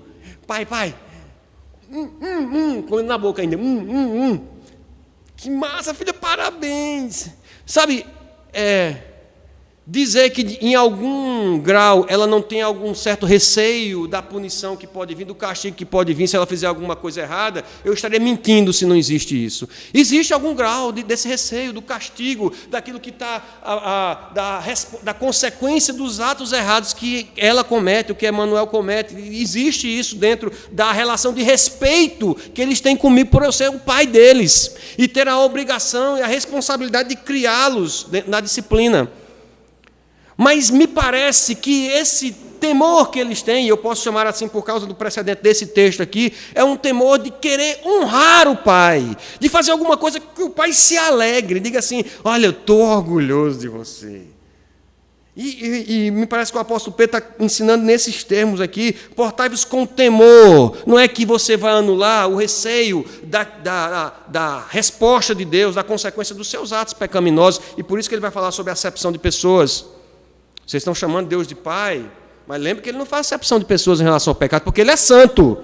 Pai, comendo na boca ainda. Que massa, filha, parabéns. Sabe, dizer que em algum grau ela não tem algum certo receio da punição que pode vir, do castigo que pode vir se ela fizer alguma coisa errada, eu estaria mentindo se não existe isso. Existe algum grau desse receio, do castigo, daquilo que está, da consequência dos atos errados que ela comete, o que Emanuel comete. Existe isso dentro da relação de respeito que eles têm comigo por eu ser o pai deles e ter a obrigação e a responsabilidade de criá-los na disciplina. Mas me parece que esse temor que eles têm, e eu posso chamar assim por causa do precedente desse texto aqui, é um temor de querer honrar o pai, de fazer alguma coisa que o pai se alegre, diga assim: olha, eu estou orgulhoso de você. E me parece que o apóstolo Pedro está ensinando nesses termos aqui: portai-vos com temor. Não é que você vai anular o receio da resposta de Deus, da consequência dos seus atos pecaminosos, e por isso que ele vai falar sobre a acepção de pessoas. Vocês estão chamando Deus de Pai, mas lembre que Ele não faz acepção de pessoas em relação ao pecado, porque Ele é santo.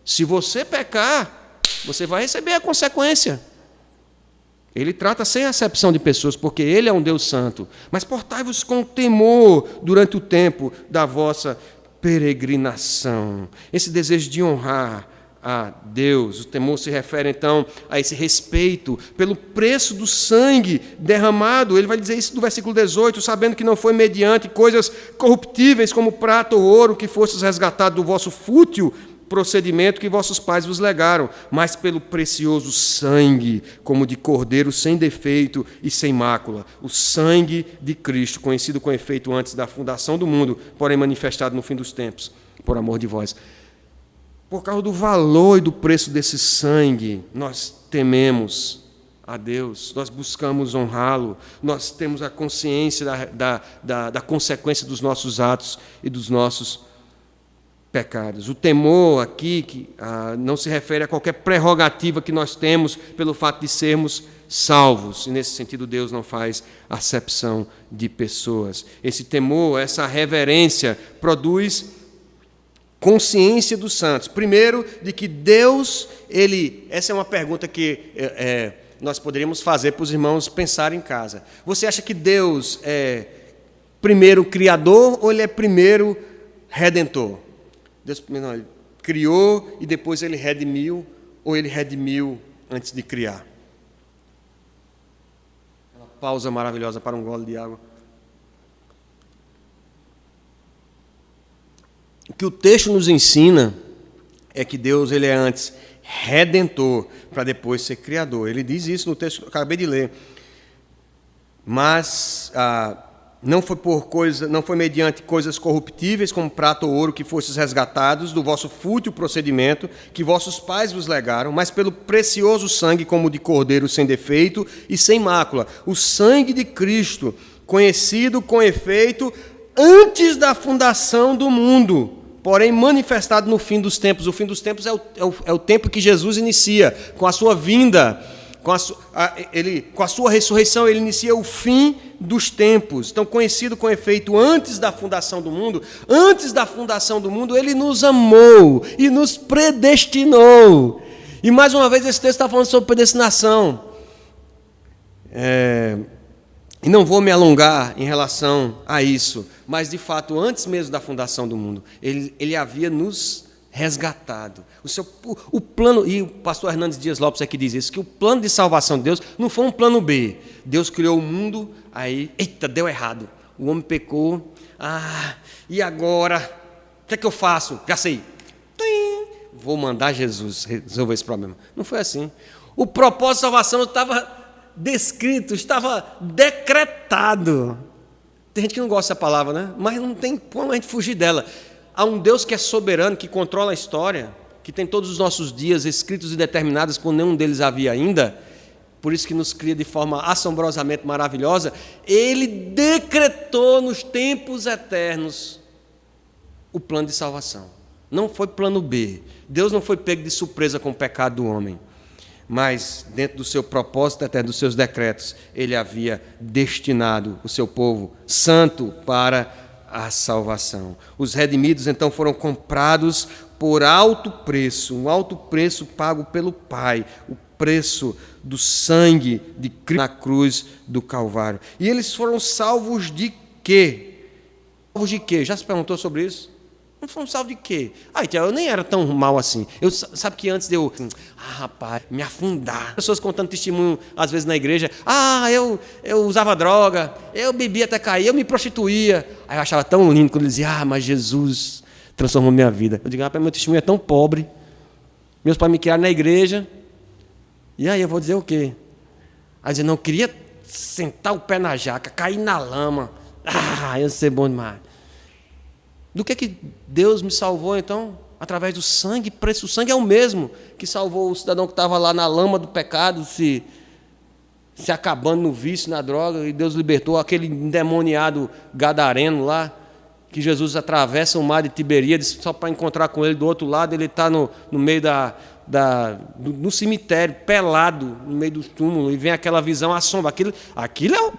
Se você pecar, você vai receber a consequência. Ele trata sem acepção de pessoas, porque Ele é um Deus santo. Mas portai-vos com temor durante o tempo da vossa peregrinação. Esse desejo de honrar a Deus. O temor se refere, então, a esse respeito pelo preço do sangue derramado. Ele vai dizer isso no versículo 18: sabendo que não foi mediante coisas corruptíveis como prata ou ouro que fostes resgatados do vosso fútil procedimento que vossos pais vos legaram, mas pelo precioso sangue, como de cordeiro sem defeito e sem mácula, o sangue de Cristo, conhecido com efeito antes da fundação do mundo, porém manifestado no fim dos tempos, por amor de vós. Por causa do valor e do preço desse sangue, nós tememos a Deus, nós buscamos honrá-lo, nós temos a consciência da consequência dos nossos atos e dos nossos pecados. O temor aqui não se refere a qualquer prerrogativa que nós temos pelo fato de sermos salvos, e nesse sentido Deus não faz acepção de pessoas. Esse temor, essa reverência, produz consciência dos santos. Primeiro, de que Deus, essa é uma pergunta que nós poderíamos fazer para os irmãos pensarem em casa. Você acha que Deus é primeiro criador ou Ele é primeiro redentor? Deus primeiro ele criou e depois Ele redimiu, ou Ele redimiu antes de criar? Uma pausa maravilhosa para um gole de água. O que o texto nos ensina é que Deus ele é antes redentor, para depois ser criador. Ele diz isso no texto que eu acabei de ler. Mas não foi mediante coisas corruptíveis, como prata ou ouro, que fostes resgatados do vosso fútil procedimento, que vossos pais vos legaram, mas pelo precioso sangue, como de cordeiro sem defeito e sem mácula, o sangue de Cristo, conhecido com efeito antes da fundação do mundo, porém manifestado no fim dos tempos. O fim dos tempos é o tempo que Jesus inicia, com a sua vinda, com a sua ressurreição, ele inicia o fim dos tempos. Então, conhecido com efeito antes da fundação do mundo, ele nos amou e nos predestinou. E mais uma vez esse texto está falando sobre predestinação. E não vou me alongar em relação a isso, mas de fato, antes mesmo da fundação do mundo, ele havia nos resgatado. O plano, e o pastor Hernandes Dias Lopes aqui diz isso, que o plano de salvação de Deus não foi um plano B. Deus criou o mundo, aí, eita, deu errado. O homem pecou, e agora? O que é que eu faço? Já sei. Vou mandar Jesus resolver esse problema. Não foi assim. O propósito de salvação estava descrito, estava decretado. Tem gente que não gosta dessa palavra, né? Mas não tem como a gente fugir dela. Há um Deus que é soberano, que controla a história, que tem todos os nossos dias escritos e determinados, quando nenhum deles havia ainda, por isso que nos cria de forma assombrosamente maravilhosa, Ele decretou nos tempos eternos o plano de salvação. Não foi plano B. Deus não foi pego de surpresa com o pecado do homem. Mas, dentro do seu propósito, até dos seus decretos, Ele havia destinado o seu povo santo para a salvação. Os redimidos, então, foram comprados por alto preço, um alto preço pago pelo Pai, o preço do sangue de Cristo na cruz do Calvário. E eles foram salvos de quê? Salvos de quê? Já se perguntou sobre isso? Não foram salvos de quê? Então, eu nem era tão mal assim. Sabe que antes de eu, rapaz, me afundar. Pessoas contando testemunho, às vezes, na igreja. Eu usava droga, eu bebia até cair, eu me prostituía. Aí eu achava tão lindo quando eles diziam, mas Jesus transformou minha vida. Eu digo, rapaz, meu testemunho é tão pobre. Meus pais me criaram na igreja. E aí eu vou dizer o quê? Aí dizer, não, eu queria sentar o pé na jaca, cair na lama. Eu sei bom demais. Do que Deus me salvou, então? Através do sangue, preço. O sangue é o mesmo que salvou o cidadão que estava lá na lama do pecado, se acabando no vício, na droga, e Deus libertou aquele endemoniado gadareno lá, que Jesus atravessa o mar de Tiberíades só para encontrar com ele do outro lado. Ele está no meio no cemitério, pelado, no meio do túmulo, e vem aquela visão, assombra.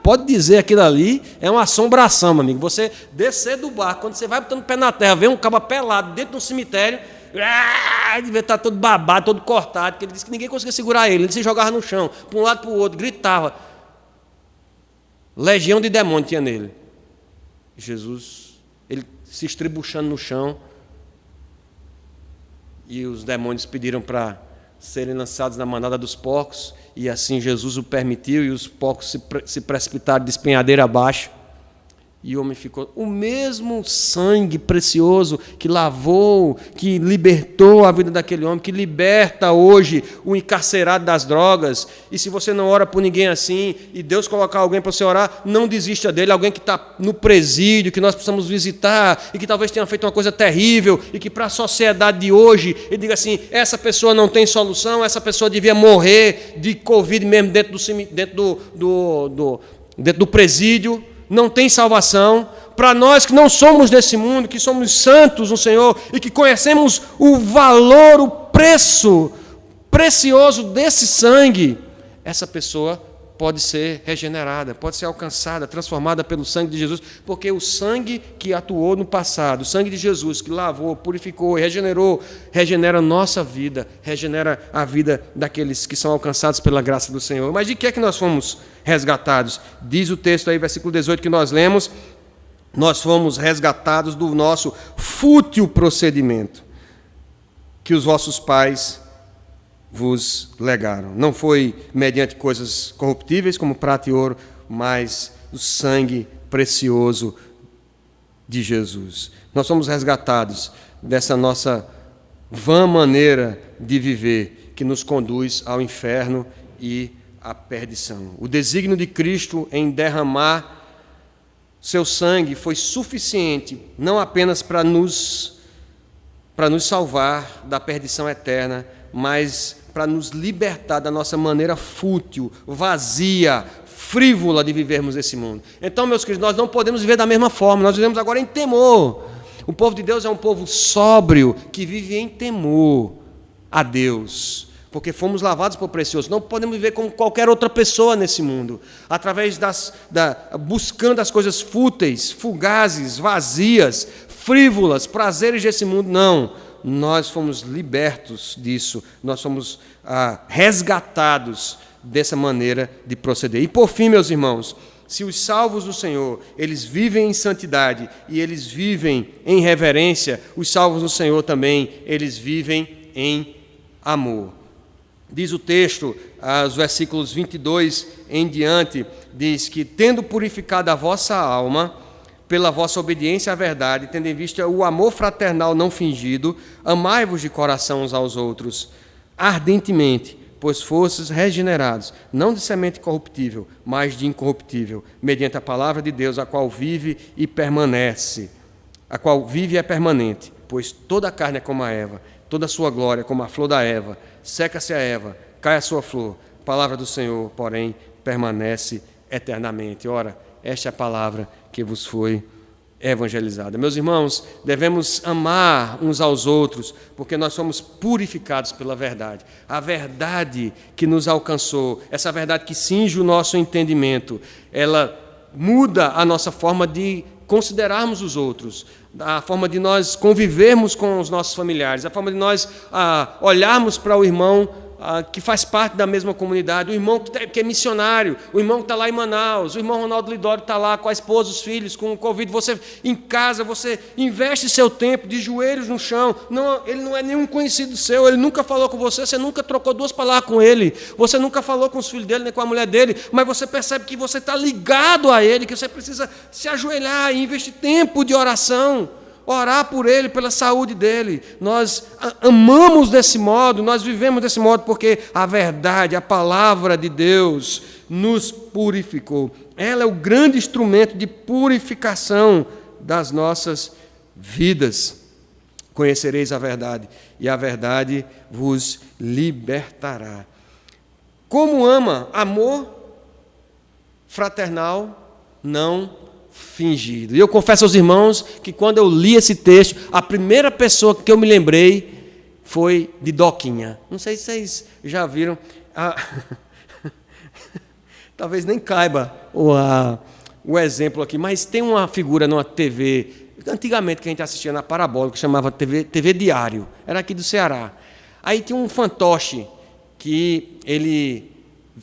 Pode dizer, aquilo ali é uma assombração, meu amigo. Você descer do barco, quando você vai botando o pé na terra, vem um cabo pelado dentro do cemitério, devia estar todo babado, todo cortado, porque ele disse que ninguém conseguia segurar ele se jogava no chão, para um lado para o outro, gritava. Legião de demônio tinha nele. Jesus, ele se estribuchando no chão, e os demônios pediram para serem lançados na manada dos porcos, e assim Jesus o permitiu, e os porcos se precipitaram de despenhadeira abaixo, e o homem ficou. O mesmo sangue precioso que lavou, que libertou a vida daquele homem, que liberta hoje o encarcerado das drogas. E se você não ora por ninguém assim, e Deus colocar alguém para você orar, não desista dele. Alguém que está no presídio, que nós precisamos visitar, e que talvez tenha feito uma coisa terrível, e que para a sociedade de hoje, ele diga assim, essa pessoa não tem solução, essa pessoa devia morrer de Covid mesmo dentro do presídio. Não tem salvação. Para nós que não somos desse mundo, que somos santos no Senhor e que conhecemos o valor, o preço precioso desse sangue, essa pessoa pode ser regenerada, pode ser alcançada, transformada pelo sangue de Jesus, porque o sangue que atuou no passado, o sangue de Jesus que lavou, purificou e regenerou, regenera a nossa vida, regenera a vida daqueles que são alcançados pela graça do Senhor. Mas de que é que nós fomos resgatados? Diz o texto aí, versículo 18 que nós lemos, nós fomos resgatados do nosso fútil procedimento que os vossos pais vos legaram. Não foi mediante coisas corruptíveis como prata e ouro, mas o sangue precioso de Jesus. Nós somos resgatados dessa nossa vã maneira de viver que nos conduz ao inferno e à perdição. O desígnio de Cristo em derramar seu sangue foi suficiente, não apenas para nos salvar da perdição eterna, mas para nos libertar da nossa maneira fútil, vazia, frívola de vivermos esse mundo. Então, meus queridos, nós não podemos viver da mesma forma, nós vivemos agora em temor. O povo de Deus é um povo sóbrio, que vive em temor a Deus, porque fomos lavados por precioso. Não podemos viver como qualquer outra pessoa nesse mundo, através buscando as coisas fúteis, fugazes, vazias, frívolas, prazeres desse mundo. Não. Nós fomos libertos disso, nós fomos resgatados dessa maneira de proceder. E por fim, meus irmãos, se os salvos do Senhor, eles vivem em santidade e eles vivem em reverência, os salvos do Senhor também, eles vivem em amor. Diz o texto, os versículos 22 em diante, diz que, tendo purificado a vossa alma, pela vossa obediência à verdade, tendo em vista o amor fraternal não fingido, amai-vos de coração uns aos outros, ardentemente, pois fostes regenerados, não de semente corruptível, mas de incorruptível, mediante a palavra de Deus, a qual vive e permanece, a qual vive e é permanente, pois toda a carne é como a erva, toda a sua glória é como a flor da erva, seca-se a erva, cai a sua flor, A palavra do Senhor, porém, permanece eternamente. Ora, esta é a palavra que vos foi evangelizada. Meus irmãos, devemos amar uns aos outros, porque nós somos purificados pela verdade. A verdade que nos alcançou, essa verdade que cinge o nosso entendimento, ela muda a nossa forma de considerarmos os outros, a forma de nós convivermos com os nossos familiares, a forma de nós olharmos para o irmão que faz parte da mesma comunidade, o irmão que é missionário, o irmão que está lá em Manaus, o irmão Ronaldo Lidório está lá com a esposa, os filhos, com o Covid. Você, em casa, você investe seu tempo de joelhos no chão. Não, ele não é nenhum conhecido seu, ele nunca falou com você, você nunca trocou 2 palavras com ele, você nunca falou com os filhos dele, nem com a mulher dele, mas você percebe que você está ligado a ele, que você precisa se ajoelhar e investir tempo de oração, orar por ele, pela saúde dele. Nós amamos desse modo, nós vivemos desse modo, porque a verdade, a palavra de Deus nos purificou. Ela é o grande instrumento de purificação das nossas vidas. Conhecereis a verdade, e a verdade vos libertará. Como ama? Amor fraternal não fingido. E eu confesso aos irmãos que quando eu li esse texto, a primeira pessoa que eu me lembrei foi de Doquinha. Não sei se vocês já viram. Talvez nem caiba o exemplo aqui, mas tem uma figura numa TV, antigamente que a gente assistia na Parabólica, que chamava TV Diário, era aqui do Ceará. Aí tinha um fantoche que ele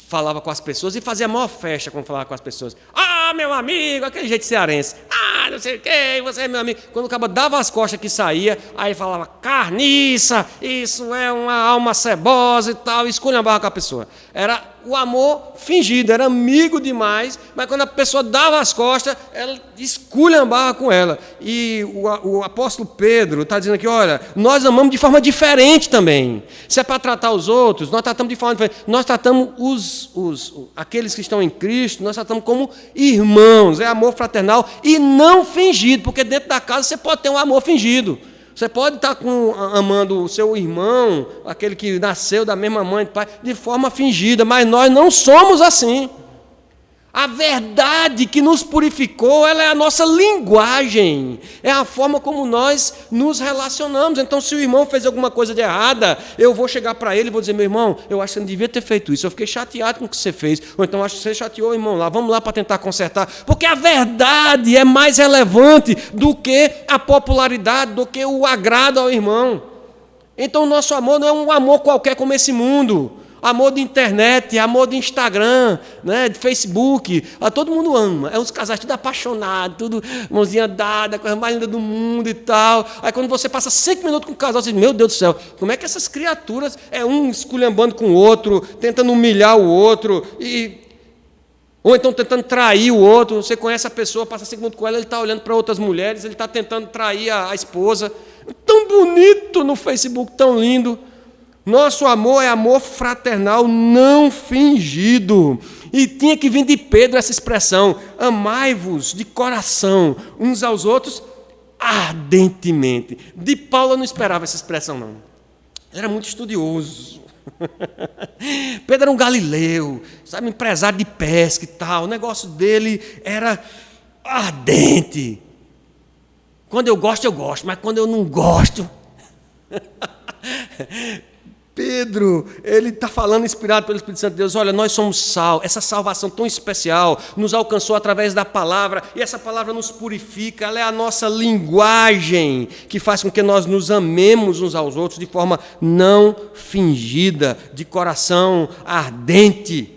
falava com as pessoas e fazia a maior festa quando falava com as pessoas. Meu amigo, aquele jeito cearense. Não sei o quê, você é meu amigo. Quando o cara dava as costas que saía, aí falava, carniça, isso é uma alma cebosa e tal, e esculhambava com a pessoa. Era o amor fingido, era amigo demais, mas quando a pessoa dava as costas, ela esculhambava com ela. E o apóstolo Pedro está dizendo aqui, olha, nós amamos de forma diferente também. Se é para tratar os outros, nós tratamos de forma diferente. Nós tratamos aqueles que estão em Cristo, nós tratamos como irmãos, é amor fraternal e não fingido, porque dentro da casa você pode ter um amor fingido. Você pode estar amando o seu irmão, aquele que nasceu da mesma mãe e pai, de forma fingida, mas nós não somos assim. A verdade que nos purificou, ela é a nossa linguagem, é a forma como nós nos relacionamos. Então, se o irmão fez alguma coisa de errada, eu vou chegar para ele e vou dizer, meu irmão, eu acho que você não devia ter feito isso, eu fiquei chateado com o que você fez, ou então acho que você chateou o irmão lá, vamos lá para tentar consertar, porque a verdade é mais relevante do que a popularidade, do que o agrado ao irmão. Então, o nosso amor não é um amor qualquer como esse mundo. Amor de internet, amor de Instagram, né, de Facebook, todo mundo ama. É uns casais tudo apaixonados, tudo mãozinha dada, coisa mais linda do mundo e tal. Aí quando você passa 5 minutos com o casal, você diz, meu Deus do céu, como é que essas criaturas, um esculhambando com o outro, tentando humilhar o outro, ou então tentando trair o outro. Você conhece a pessoa, passa 5 minutos com ela, ele está olhando para outras mulheres, ele está tentando trair a esposa. Tão bonito no Facebook, tão lindo. Nosso amor é amor fraternal não fingido. E tinha que vir de Pedro essa expressão, amai-vos de coração uns aos outros ardentemente. De Paulo eu não esperava essa expressão, não. Ele era muito estudioso. Pedro era um galileu, sabe, empresário de pesca e tal. O negócio dele era ardente. Quando eu gosto, mas quando eu não gosto... Pedro, ele está falando inspirado pelo Espírito Santo de Deus, olha, nós somos sal, essa salvação tão especial nos alcançou através da palavra, e essa palavra nos purifica, ela é a nossa linguagem, que faz com que nós nos amemos uns aos outros de forma não fingida, de coração ardente.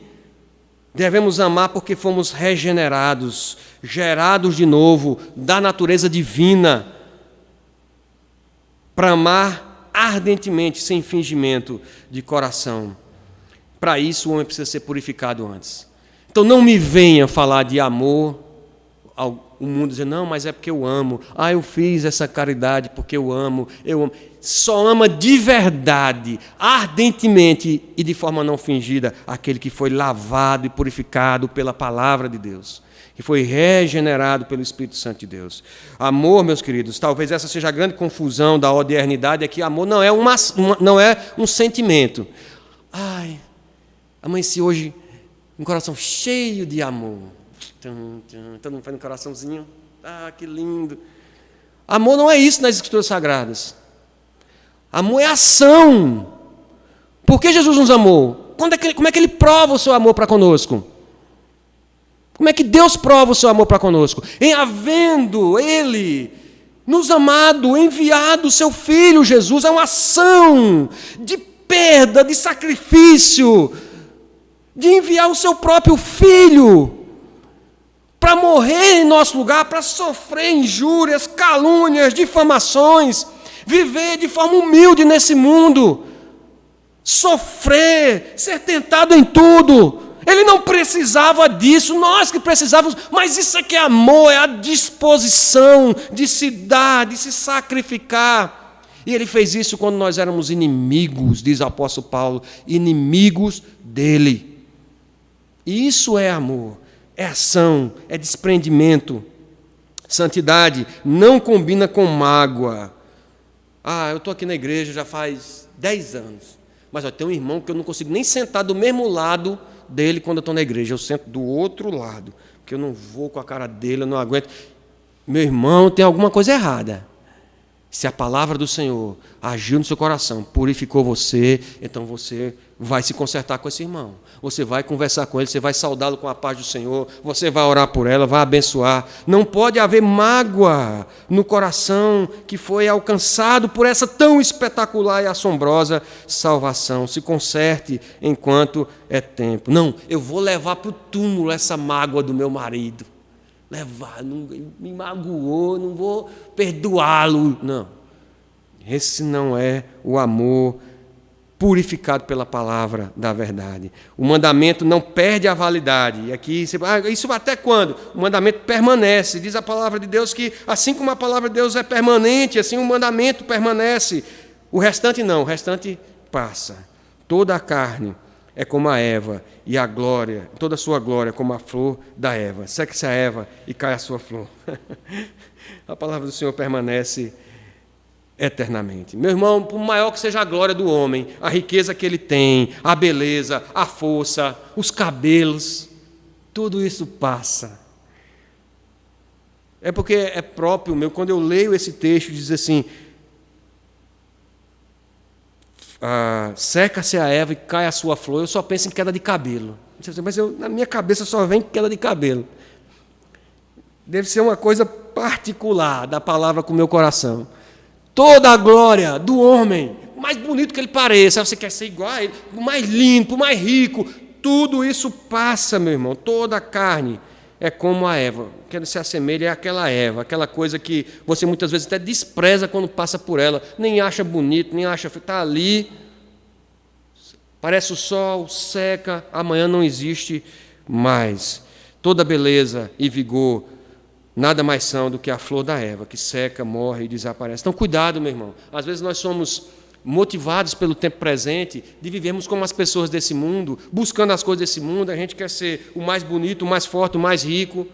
Devemos amar porque fomos regenerados, gerados de novo, da natureza divina, para amar ardentemente, sem fingimento de coração. Para isso, o homem precisa ser purificado antes. Então, não me venha falar de amor, o mundo dizer, não, mas é porque eu amo. Eu fiz essa caridade porque eu amo. Só ama de verdade, ardentemente e de forma não fingida, aquele que foi lavado e purificado pela palavra de Deus, que foi regenerado pelo Espírito Santo de Deus. Amor, meus queridos, talvez essa seja a grande confusão da odernidade, é que amor não é um sentimento. Amanheci hoje um coração cheio de amor. Todo mundo faz um coraçãozinho. Ah, que lindo. Amor não é isso nas Escrituras Sagradas. Amor é ação. Por que Jesus nos amou? Como é que Ele prova o seu amor para conosco? Como é que Deus prova o seu amor para conosco? Em havendo Ele nos amado, enviado o seu Filho Jesus, é uma ação de perda, de sacrifício, de enviar o seu próprio Filho para morrer em nosso lugar, para sofrer injúrias, calúnias, difamações, viver de forma humilde nesse mundo, sofrer, ser tentado em tudo. Ele não precisava disso, nós que precisávamos, mas isso é que é amor, é a disposição de se dar, de se sacrificar. E Ele fez isso quando nós éramos inimigos, diz o apóstolo Paulo, inimigos dEle. E isso é amor, é ação, é desprendimento. Santidade não combina com mágoa. Ah, eu estou aqui na igreja já faz 10 anos, mas eu tenho um irmão que eu não consigo nem sentar do mesmo lado dele quando eu estou na igreja, eu sento do outro lado, porque eu não vou com a cara dele, eu não aguento. Meu irmão, tem alguma coisa errada. Se a palavra do Senhor agiu no seu coração, purificou você, então você vai se consertar com esse irmão. Você vai conversar com ele, você vai saudá-lo com a paz do Senhor, você vai orar por ela, vai abençoar. Não pode haver mágoa no coração que foi alcançado por essa tão espetacular e assombrosa salvação. Se conserte enquanto é tempo. Não, eu vou levar para o túmulo essa mágoa do meu marido. Levar, não, me magoou, não vou perdoá-lo. Não. Esse não é o amor purificado pela palavra da verdade. O mandamento não perde a validade. E aqui, isso até quando? O mandamento permanece. Diz a palavra de Deus que, assim como a palavra de Deus é permanente, assim o mandamento permanece. O restante não, o restante passa. Toda a carne é como a erva, e a glória, toda a sua glória como a flor da erva. Seque-se a erva e cai a sua flor. A palavra do Senhor permanece eternamente. Meu irmão, por maior que seja a glória do homem, a riqueza que ele tem, a beleza, a força, os cabelos, tudo isso passa. É porque é próprio meu, quando eu leio esse texto, diz assim, seca-se a erva e cai a sua flor, eu só penso em queda de cabelo. Mas na minha cabeça só vem queda de cabelo. Deve ser uma coisa particular da palavra com o meu coração. Toda a glória do homem, mais bonito que ele pareça, você quer ser igual a ele, o mais limpo, o mais rico, tudo isso passa, meu irmão. Toda a carne é como a erva, que ele se assemelha àquela erva, aquela coisa que você muitas vezes até despreza quando passa por ela, nem acha bonito, nem acha, está ali, parece o sol, seca, amanhã não existe mais. Toda beleza e vigor nada mais são do que a flor da erva, que seca, morre e desaparece. Então, cuidado, meu irmão. Às vezes nós somos motivados pelo tempo presente de vivermos como as pessoas desse mundo, buscando as coisas desse mundo, a gente quer ser o mais bonito, o mais forte, o mais rico.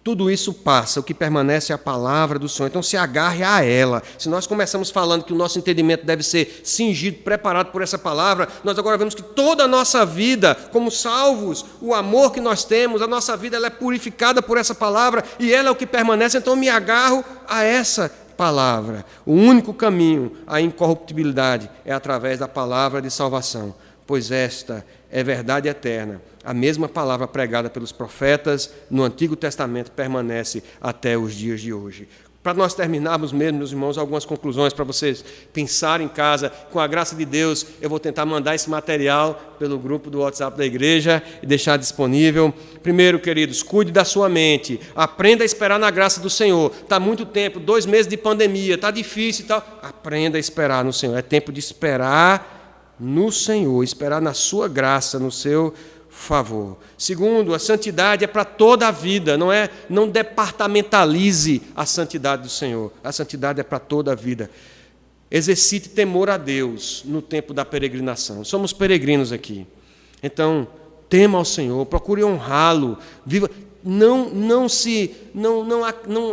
Tudo isso passa, o que permanece é a palavra do Senhor. Então se agarre a ela. Se nós começamos falando que o nosso entendimento deve ser cingido, preparado por essa palavra, nós agora vemos que toda a nossa vida, como salvos, o amor que nós temos, a nossa vida ela é purificada por essa palavra e ela é o que permanece, então me agarro a essa palavra. O único caminho à incorruptibilidade é através da palavra de salvação, pois esta é verdade eterna. A mesma palavra pregada pelos profetas no Antigo Testamento permanece até os dias de hoje. Para nós terminarmos mesmo, meus irmãos, algumas conclusões para vocês pensarem em casa. Com a graça de Deus, eu vou tentar mandar esse material pelo grupo do WhatsApp da igreja e deixar disponível. Primeiro, queridos, cuide da sua mente. Aprenda a esperar na graça do Senhor. Está muito tempo, 2 meses de pandemia, está difícil e tal. Aprenda a esperar no Senhor. É tempo de esperar no Senhor, esperar na sua graça, no seu favor. Segundo, a santidade é para toda a vida, não departamentalize a santidade do Senhor. A santidade é para toda a vida. Exercite temor a Deus no tempo da peregrinação. Somos peregrinos aqui. Então, tema ao Senhor, procure honrá-lo, viva, Não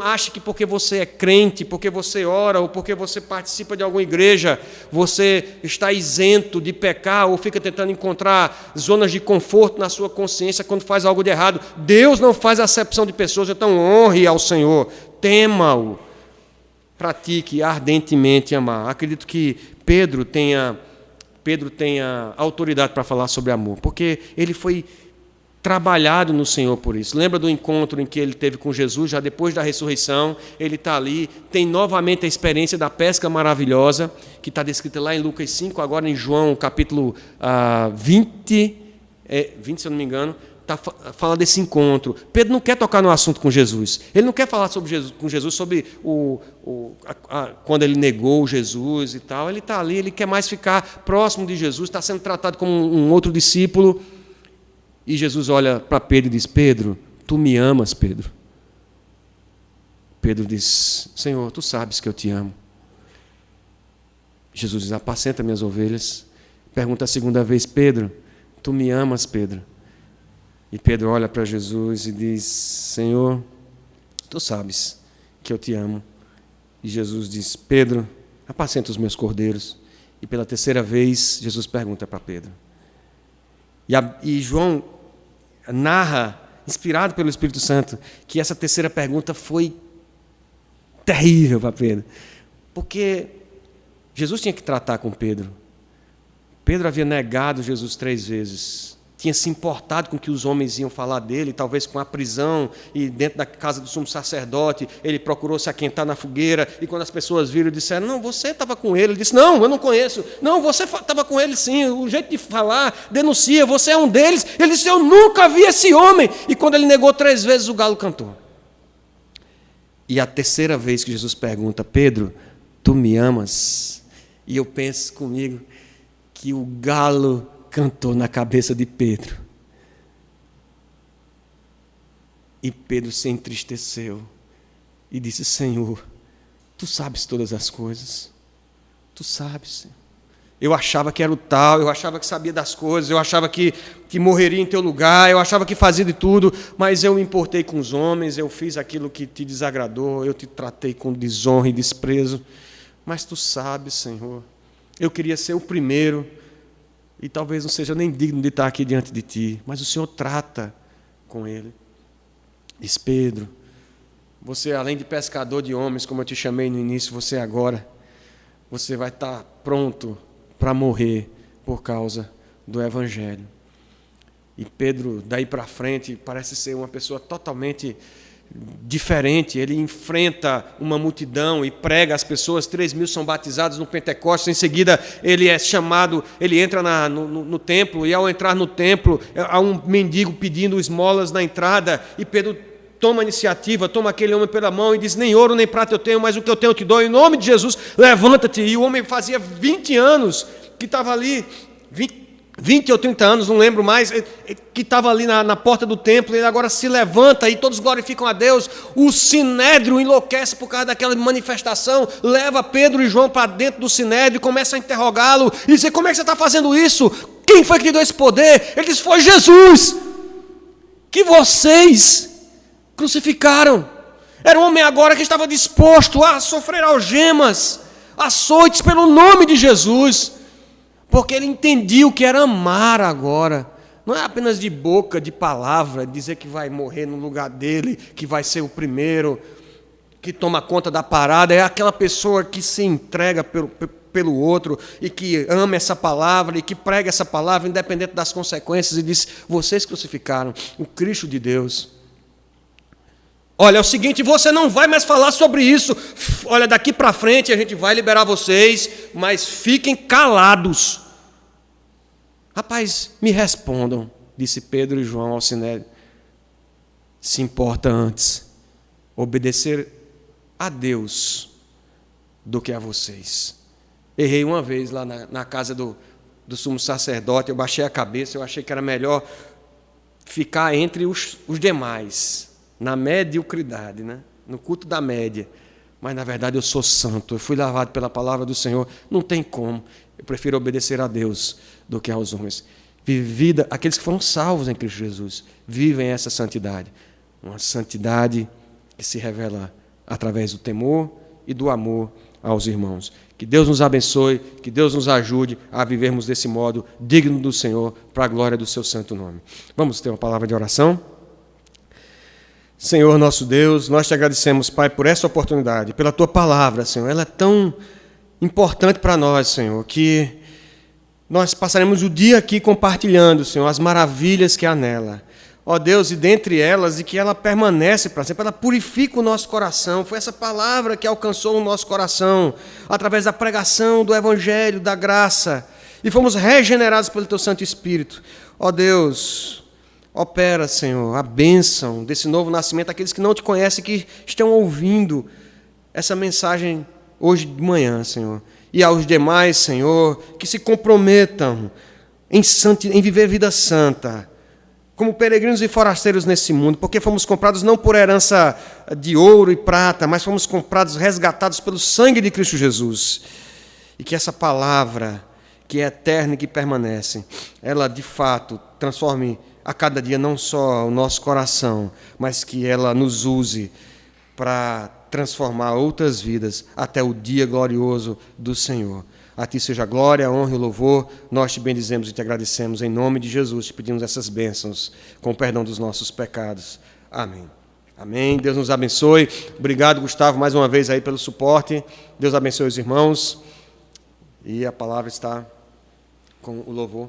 ache que porque você é crente, porque você ora ou porque você participa de alguma igreja, você está isento de pecar ou fica tentando encontrar zonas de conforto na sua consciência quando faz algo de errado. Deus não faz acepção de pessoas, então honre ao Senhor, tema-o, pratique ardentemente amar. Acredito que Pedro tenha autoridade para falar sobre amor, porque ele foi trabalhado no Senhor por isso. Lembra do encontro em que ele teve com Jesus, já depois da ressurreição? Ele está ali, tem novamente a experiência da pesca maravilhosa, que está descrita lá em Lucas 5, agora em João, capítulo 20, se eu não me engano, fala desse encontro. Pedro não quer tocar no assunto com Jesus. Ele não quer falar com Jesus sobre quando ele negou Jesus e tal. Ele está ali, ele quer mais ficar próximo de Jesus, está sendo tratado como um outro discípulo. E Jesus olha para Pedro e diz: Pedro, tu me amas, Pedro? Pedro diz: Senhor, tu sabes que eu te amo. Jesus diz: apacenta minhas ovelhas. Pergunta a segunda vez: Pedro, tu me amas, Pedro? E Pedro olha para Jesus e diz: Senhor, tu sabes que eu te amo. E Jesus diz: Pedro, apacenta os meus cordeiros. E pela terceira vez, Jesus pergunta para Pedro. E João narra, inspirado pelo Espírito Santo, que essa terceira pergunta foi terrível para Pedro. Porque Jesus tinha que tratar com Pedro. Pedro havia negado Jesus 3 vezes. Tinha se importado com o que os homens iam falar dele, talvez com a prisão, e dentro da casa do sumo sacerdote, ele procurou se aquentar na fogueira, e quando as pessoas viram, disseram: não, você estava com ele. Ele disse: não, eu não conheço. Não, você estava com ele sim, o jeito de falar denuncia, você é um deles. Ele disse: eu nunca vi esse homem. E quando ele negou 3 vezes, o galo cantou. E a terceira vez que Jesus pergunta: Pedro, tu me amas? E eu penso comigo que o galo cantou na cabeça de Pedro. E Pedro se entristeceu e disse: Senhor, tu sabes todas as coisas. Tu sabes, Senhor. Eu achava que era o tal, eu achava que sabia das coisas, eu achava que morreria em teu lugar, eu achava que fazia de tudo, mas eu me importei com os homens, eu fiz aquilo que te desagradou, eu te tratei com desonra e desprezo. Mas tu sabes, Senhor, eu queria ser o primeiro, e talvez não seja nem digno de estar aqui diante de ti, mas o Senhor trata com ele. Diz: Pedro, você, além de pescador de homens, como eu te chamei no início, você agora, você vai estar pronto para morrer por causa do Evangelho. E Pedro, daí para frente, parece ser uma pessoa totalmente diferente. Ele enfrenta uma multidão e prega às pessoas. 3.000 são batizados no Pentecostes. Em seguida ele é chamado, ele entra no templo, e ao entrar no templo há um mendigo pedindo esmolas na entrada, e Pedro toma a iniciativa, toma aquele homem pela mão e diz: nem ouro nem prata eu tenho, mas o que eu tenho eu te dou, em nome de Jesus, levanta-te. E o homem fazia 20 anos que estava ali, 20 ou 30 anos, não lembro mais, que estava ali na porta do templo. Ele agora se levanta e todos glorificam a Deus. O sinédrio enlouquece por causa daquela manifestação, leva Pedro e João para dentro do sinédrio, começa a interrogá-lo e dizer: como é que você está fazendo isso? Quem foi que te deu esse poder? Ele diz: foi Jesus, que vocês crucificaram. Era um homem agora que estava disposto a sofrer algemas, açoites pelo nome de Jesus, porque ele entendia o que era amar agora. Não é apenas de boca, de palavra, dizer que vai morrer no lugar dele, que vai ser o primeiro, que toma conta da parada. É aquela pessoa que se entrega pelo outro e que ama essa palavra e que prega essa palavra independente das consequências, e diz: vocês crucificaram o Cristo de Deus. Olha, é o seguinte, você não vai mais falar sobre isso. Olha, daqui para frente a gente vai liberar vocês, mas fiquem calados. Rapaz, me respondam, disse Pedro e João ao sinédrio. Se importa antes obedecer a Deus do que a vocês. Errei uma vez lá na casa do sumo sacerdote, eu baixei a cabeça, eu achei que era melhor ficar entre os demais, na mediocridade, né? No culto da média. Mas, na verdade, eu sou santo, eu fui lavado pela palavra do Senhor, não tem como. Eu prefiro obedecer a Deus do que aos homens. Aqueles que foram salvos em Cristo Jesus vivem essa santidade. uma santidade que se revela através do temor e do amor aos irmãos. Que Deus nos abençoe, que Deus nos ajude a vivermos desse modo digno do Senhor, para a glória do seu santo nome. Vamos ter uma palavra de oração? Senhor nosso Deus, nós te agradecemos, Pai, por essa oportunidade, pela tua palavra, Senhor. Ela é tão importante para nós, Senhor, que nós passaremos o dia aqui compartilhando, Senhor, as maravilhas que há nela. Ó Deus, e dentre elas, e que ela permanece para sempre, ela purifica o nosso coração. Foi essa palavra que alcançou o nosso coração, através da pregação do Evangelho, da graça, e fomos regenerados pelo Teu Santo Espírito. Ó Deus, opera, Senhor, a bênção desse novo nascimento, aqueles que não Te conhecem, que estão ouvindo essa mensagem hoje de manhã, Senhor. E aos demais, Senhor, que se comprometam em viver vida santa, como peregrinos e forasteiros nesse mundo, porque fomos comprados não por herança de ouro e prata, mas fomos comprados, resgatados pelo sangue de Cristo Jesus. E que essa palavra, que é eterna e que permanece, ela de fato transforme a cada dia não só o nosso coração, mas que ela nos use para transformar outras vidas até o dia glorioso do Senhor. A Ti seja a glória, a honra e o louvor. Nós Te bendizemos e Te agradecemos. Em nome de Jesus, Te pedimos essas bênçãos, com o perdão dos nossos pecados. Amém. Amém. Deus nos abençoe. Obrigado, Gustavo, mais uma vez aí pelo suporte. Deus abençoe os irmãos. E a palavra está com o louvor.